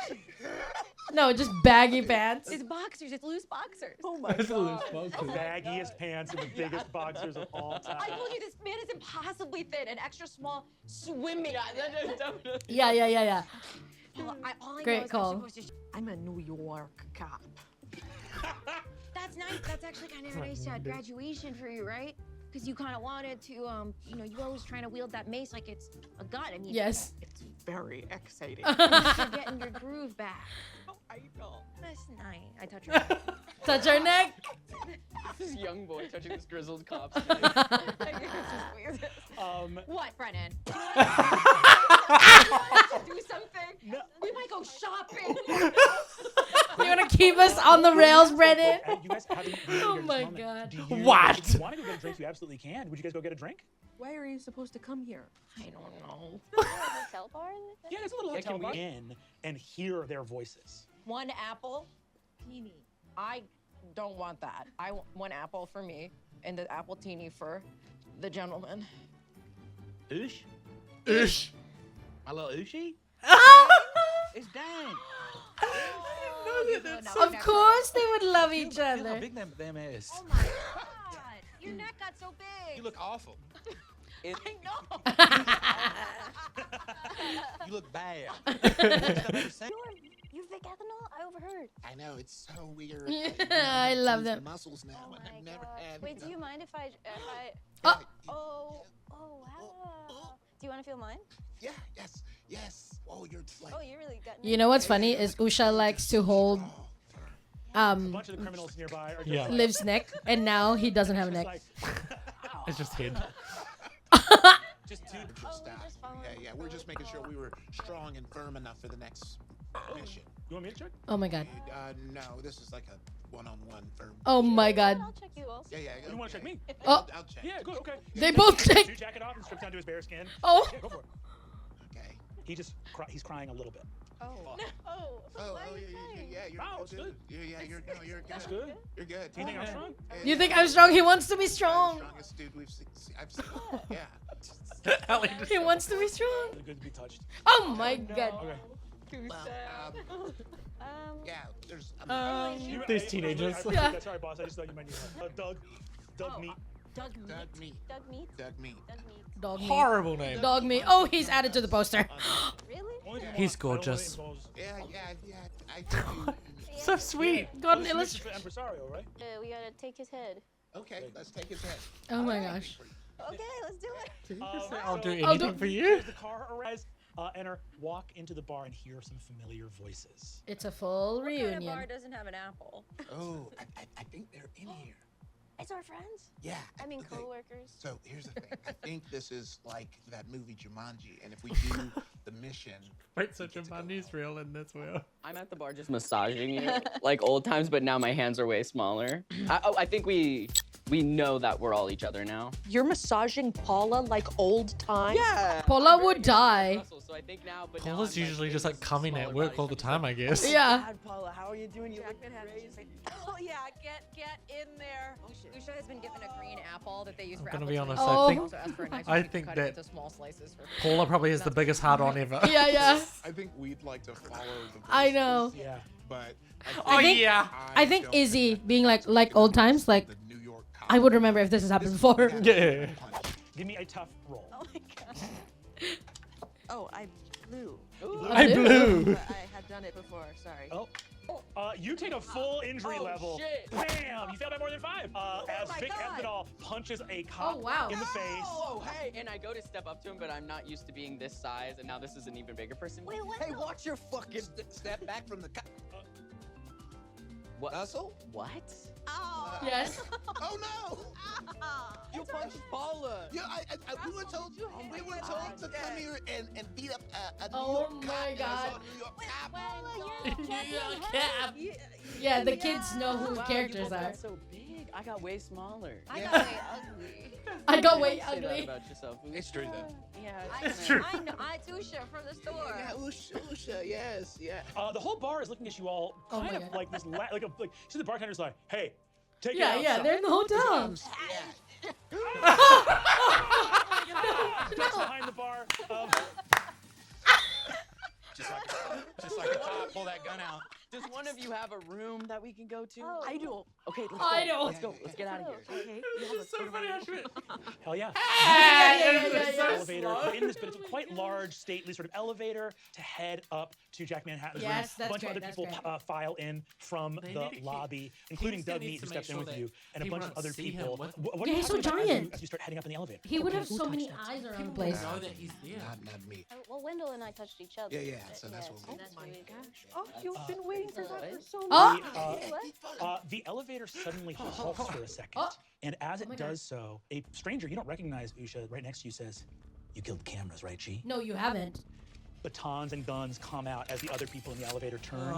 No, just baggy pants. It's boxers. It's loose boxers. Oh my That's a loose god. boxer. Baggiest pants and the biggest boxers of all time. I told you this man is impossibly thin, an extra small swimming. Yeah. Paula, all I Great know is call. I'm supposed to. I'm a New York cop. That's nice. That's actually kind of a nice graduation for you, right? Because you kind of wanted to, you're always trying to wield that mace like it's a gun. I mean, Yes. It's very exciting. you're getting your groove back. Oh, I know. That's nice. I touch your neck. Touch her neck. This young boy touching this grizzled cop's What, Brennan? Do something? No. We might go shopping. You want to keep us on the rails, Brennan? You guys haven't really Oh this my moment. God. Do you, What? If you want to go get a drink, you absolutely can. Would you guys go get a drink? Why are you supposed to come here? I don't know. Hotel bar? Yeah, there's a little hotel can bar. we- In and hear their voices. One apple, teeny. I don't want that. I want one apple for me and the apple teeny for the gentleman. Oosh? Oosh. My little Ooshie? It's Dan. Of course they would love each Feel how other. big them is. Oh my god! Your neck got so big. You look awful. I You look bad. You think ethanol? I overheard. I know, it's so weird. I love them. Muscles now. Oh I've my never God. had. Wait, do you mind if I Oh. Oh, wow. Do you want to feel mine? Yeah, yes. Oh, you're like. Oh, you really got You know what's funny is Usha likes to hold A bunch of the criminals nearby are just Yeah. like, Liv's neck, and now he doesn't have a just neck. like, It's just head. just two. Stop. just following Yeah, we're just making sure we were strong and firm enough for the next mission. You want me to check? Oh my god. No, this is like a one-on-one for. Oh my god. I'll check you also. Yeah. You want to check me? Oh, I'll check. Yeah, good, okay. they both check. Shoot jacket off and strip down to his bare skin. Oh. Yeah, go for it. Okay. He's crying a little bit. Oh. Oh, yeah. You're Oh, it's good. You're good. That's good. You're good. Do you think I'm strong? You think I'm strong? He wants to be strong. Strongest dude I've seen. Yeah. He wants to be strong. Really good to be touched. Oh my god. Okay. Well, yeah. There's. These teenagers. Yeah. Sorry, boss. I just thought you might need help. Doug meat. Dug meat. Dug meat. Dug meat. Dug meat. Dug meat. Dog meat. Horrible name. Dog meat. Oh, he's added to the poster. Really? Only if you He's want. I don't want gorgeous. any balls. Yeah. I think you. So sweet. Got an This is illustration. for Impresario, right? We gotta take his head. Okay, let's take his head. Oh my gosh. Okay, let's do it. I'll do so- anything for you. As the car arrives, enter, walk into the bar and hear some familiar voices. It's a full What kind of reunion. bar doesn't have an apple? Oh, I think they're in here. It's our friends. Yeah. I mean, okay. coworkers. So here's the thing. I think this is like that movie Jumanji, and if we do the mission. Wait, so Jumanji's real in this world? I'm at the bar just massaging you like old times, but now my hands are way smaller. I think we know that we're all each other now. You're massaging Paula like old times? Yeah. Paula would die. So I think now, but Paula's now I'm, usually like, just like coming at smaller work body all the structure. time, I guess. Yeah. God, Paula, how are you doing? You look crazy. Oh yeah, get in there. Usha has been given a green apple that they use for I'm gonna apple be juice. honest, Oh. I think Also asked for a nice I piece to think cut that- it into small slices for Paula probably has the biggest heart on ever. Yeah, yeah. I think we'd like to follow the. I know. Yeah. But. I think- yeah. I think Izzy being like old times, like The New York cop. I would remember if this has happened before. Yeah. Give me a tough roll. Oh my god. Oh, I blew. I blew. But I had done it before. Sorry. Oh. You take a full injury level. shit. Bam! You failed by more than 5. As my Vic God. Ethanol punches a cop Oh, wow. in the face. Oh, hey! And I go to step up to him, but I'm not used to being this size, and now this is an even bigger person. Wait, what? Hey, watch your fucking step back from the cop. What? Hustle? What? Oh. Yes. Oh no! You punched Paula. Yeah, we were told to come here and beat up a New Oh York cop. my God. A New York cop. Yeah, the kids know who the Wow, characters you both are. got so big. I got way smaller. I got way ugly. I got way Say that ugly. about yourself. It's true though. Yeah, It's true. I know. It's Usha from the store. Yeah, Usha, yes, yeah. The whole bar is looking at you all Oh kind my of God. like this, like see the bartender's like, hey, take Yeah, it yeah, outside. they're in the hotel. That's behind the bar. Just like a cop, pull that gun out. Does one of you have a room that we can go to? Oh. I do. Okay, let's go. I don't. Let's go. Let's get out of here. Okay. It's so funny how she went, Hell yeah. yeah, It's yeah. an elevator in this, but it's a quite large, stately sort of elevator to head up to Jack Manhattan's room. Yes, A that's bunch great, of other that's people great. file in from They the need to keep- lobby, including Kingston Doug needs Meat, who to steps in make with sure you, that and a people bunch of don't other see him people. with- What Yeah, are you he's so talking about giant. as you start heading up in the elevator? He would have so many eyes around the place. know that he's there. Not me. Well, Wendell and I touched each other. Yeah, so that's what we- That's what we did. Oh, you've been waiting for that for so Oh! long. The elevator suddenly halts for a second, Oh. and as it my God. does so, a stranger you don't recognize, Usha, right next to you says, "You killed the cameras, right, Chi?" No, you haven't. Batons and guns come out as the other people in the elevator turn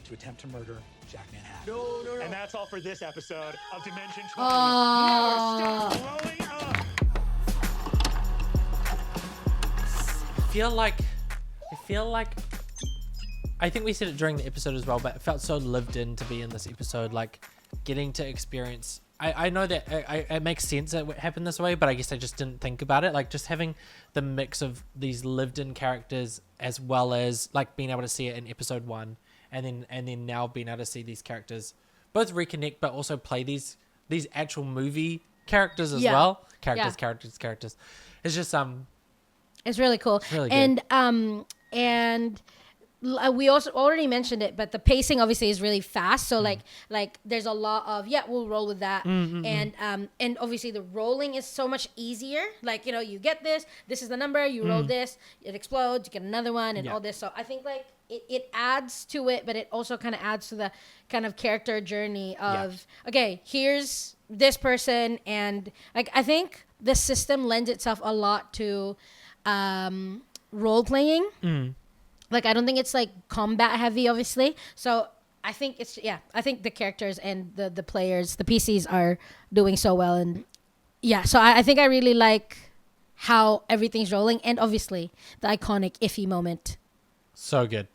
to attempt to murder Jack Manhattan. No. And that's all for this episode of Dimension 20. Oh. Never stop blowing up. I feel like I think we said it during the episode as well, but it felt so lived in to be in this episode, like getting to experience. I know that it makes sense that it happened this way, but I guess I just didn't think about it. Like just having the mix of these lived in characters as well as like being able to see it in episode 1 and then now being able to see these characters both reconnect but also play these actual movie characters as Yeah. well characters. It's just It's really cool. really good. And we also already mentioned it, but the pacing obviously is really fast. So like there's a lot of we'll roll with that, and obviously the rolling is so much easier. Like you get this is the number, you roll this, it explodes, you get another one, and all this. So I think like it adds to it, but it also kind of adds to the kind of character journey of okay, here's this person, and like I think the system lends itself a lot to role playing. Like I don't think it's like combat heavy, obviously. So I think I think the characters and the players, the PCs are doing so well, and so I think I really like how everything's rolling, and obviously the iconic iffy moment. So good.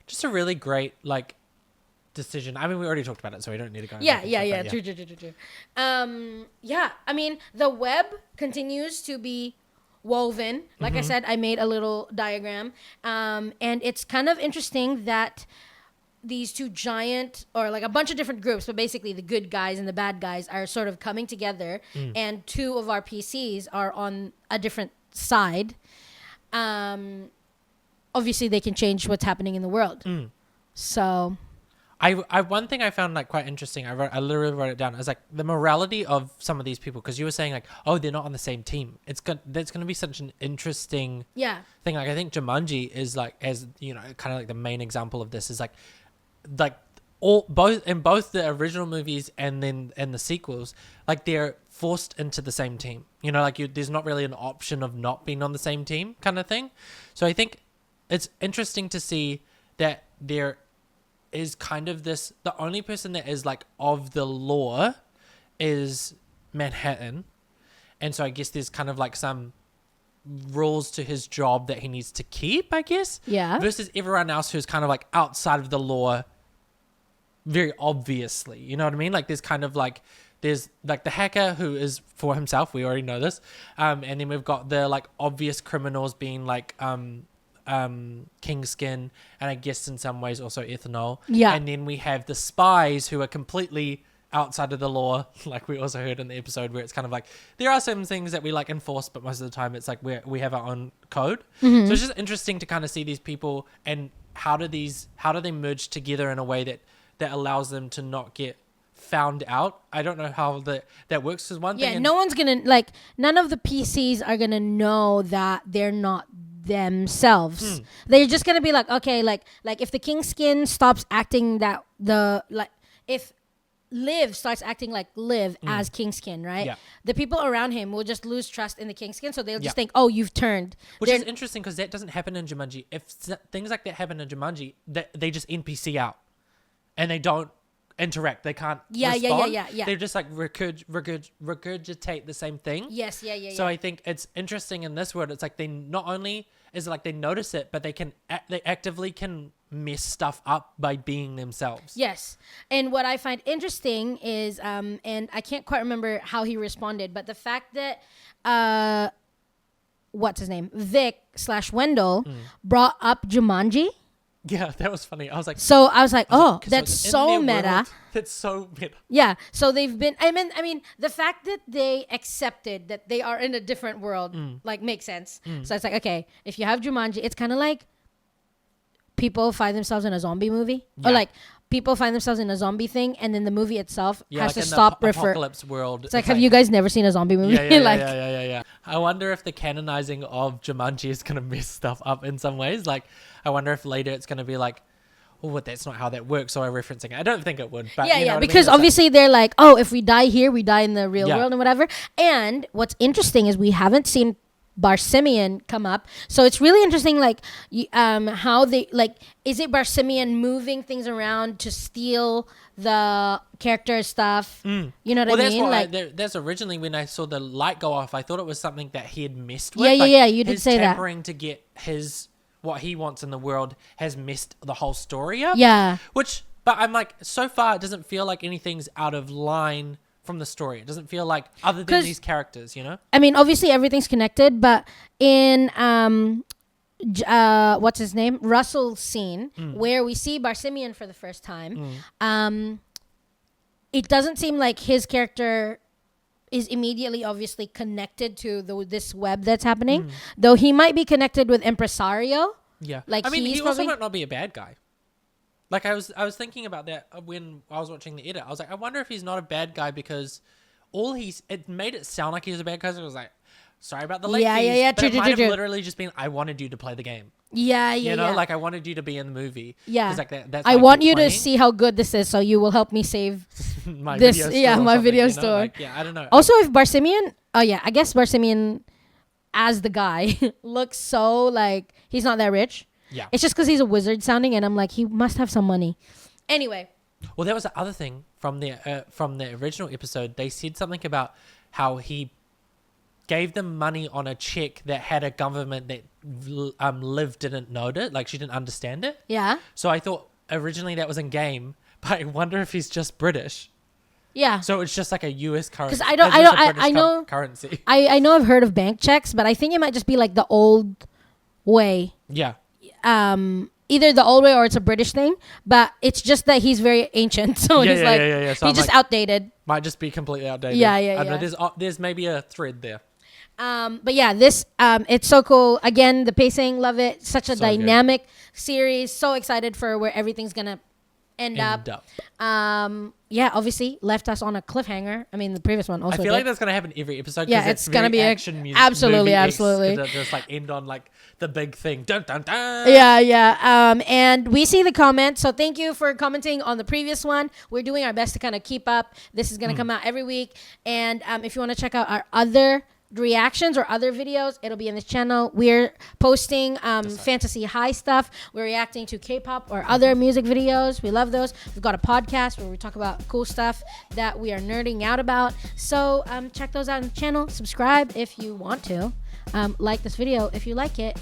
Just a really great like decision. I mean, we already talked about it, so we don't need to go. True. I mean, the web continues to be woven. Like I said, I made a little diagram, and it's kind of interesting that these two giant, or like a bunch of different groups, but basically the good guys and the bad guys are sort of coming together, and two of our PCs are on a different side. Obviously they can change what's happening in the world. So I one thing I found like quite interesting. I literally wrote it down. I was like the morality of some of these people, because you were saying like, oh, they're not on the same team. That's going to be such an interesting thing. Like I think Jumanji is like, as kind of like the main example of this is like both the original movies and then the sequels, like they're forced into the same team. Like there's not really an option of not being on the same team kind of thing. So I think it's interesting to see that there is kind of this, the only person that is like of the law is Manhattan, and so I guess there's kind of like some rules to his job that he needs to keep, I guess, versus everyone else who's kind of like outside of the law very obviously, you know what I mean? Like there's kind of like there's like the hacker who is for himself, we already know this, and then we've got the like obvious criminals being like Kingskin, and I guess in some ways also ethanol, and then we have the spies who are completely outside of the law, like we also heard in the episode, where it's kind of like there are some things that we like enforce, but most of the time it's like we have our own code. So it's just interesting to kind of see these people and how do they merge together in a way that allows them to not get found out. I don't know how that works is one thing. Yeah, no one's gonna like, none of the PCs are gonna know that they're not themselves. They're just gonna be like, okay, like if the Kingskin stops acting if Liv starts acting like Liv as Kingskin, right? Yeah. The people around him will just lose trust in the Kingskin, so they'll just think, oh, you've turned. Which is interesting because that doesn't happen in Jumanji. If things like that happen in Jumanji, they just NPC out and they don't interact. They can't respond. Yeah. They just like regurgitate the same thing. Yes, yeah. So I think it's interesting in this world. It's like they not only is it like they notice it, but they actively can mess stuff up by being themselves. Yes. And what I find interesting is, and I can't quite remember how he responded, but the fact that, what's his name? Vic/Wendell brought up Jumanji. Yeah, that was funny. I was like, oh, that's so meta. That's so meta. Yeah. So they've been, I mean, the fact that they accepted that they are in a different world, like, makes sense. So it's like, okay, if you have Jumanji, it's kind of like people find themselves in a zombie movie, or like people find themselves in a zombie thing, and then the movie itself has to stop. Apocalypse world. It's like, have you guys never seen a zombie movie? Yeah. I wonder if the canonizing of Jumanji is gonna mess stuff up in some ways. Like, I wonder if later it's gonna be like, oh, that's not how that works, or referencing it. I don't think it would. But you know because obviously they're like, oh, if we die here, we die in the real world and whatever. And what's interesting is we haven't seen Barsimian come up, so it's really interesting, like how they, like, is it Barsimian moving things around to steal the character stuff? You know what I mean? Like, that's originally when I saw the light go off, I thought it was something that he had messed with. Yeah, you did say that. His tampering to get what he wants in the world has messed the whole story up. Yeah. But I'm like, so far it doesn't feel like anything's out of line from the story. It doesn't feel like, other than these characters, you know? I mean, obviously everything's connected, but in what's his name? Russell's scene, where we see Barsimian for the first time, it doesn't seem like his character is immediately obviously connected to this web that's happening. Though he might be connected with Impresario. Yeah. Like, I mean, he's he also probably- might not be a bad guy. Like, I was thinking about that when I was watching the edit. I was like, I wonder if he's not a bad guy because it made it sound like he was a bad guy. So I was like, sorry about the late Yeah, fees. yeah, yeah. But True, it true, might true, have true. literally just been, I wanted you to play the game. Yeah, yeah, You know, yeah. like, I wanted you to be in the movie. Yeah. 'Cause, like, that's I why want keep you to playing see how good this is, so you will help me save my this. video store Yeah, or my something, video you know? store. Like, yeah, I don't know. Also, if Barsimian, I guess Barsimian as the guy looks so like he's not that rich. Yeah. It's just because he's a wizard sounding, and I'm like, he must have some money. Anyway. Well, there was the other thing from the original episode. They said something about how he gave them money on a check that had a government that Liv didn't note it, like she didn't understand it. Yeah. So I thought originally that was in game, but I wonder if he's just British. Yeah. So it's just like a US currency. Because I know currency. I know I've heard of bank checks, but I think it might just be like the old way. Yeah. Either the old way or it's a British thing, but it's just that he's very ancient, so Yeah, he's yeah, like yeah. So he's I'm just like, outdated. Might just be completely outdated. Yeah, yeah, I don't yeah. know, there's maybe a thread there. But yeah, this it's so cool. Again, the pacing, love it. Such a So good. dynamic series. So excited for where everything's gonna end up. Yeah, obviously left us on a cliffhanger. I mean, the previous one also. I feel did. like that's gonna happen every episode. Yeah, 'cause it's gonna be action music. absolutely, movie-esque, absolutely. it'll just like end on like the big thing. Dun dun dun. Yeah, yeah. And we see the comments. So thank you for commenting on the previous one. We're doing our best to kind of keep up. This is going to come out every week. And if you want to check out our other reactions or other videos, it'll be in this channel. We're posting fantasy high stuff. We're reacting to K-pop or other music videos. We love those. We've got a podcast where we talk about cool stuff that we are nerding out about. So check those out on the channel. Subscribe if you want to. Like this video if you like it.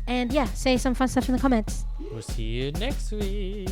And yeah, say some fun stuff in the comments. We'll see you next week.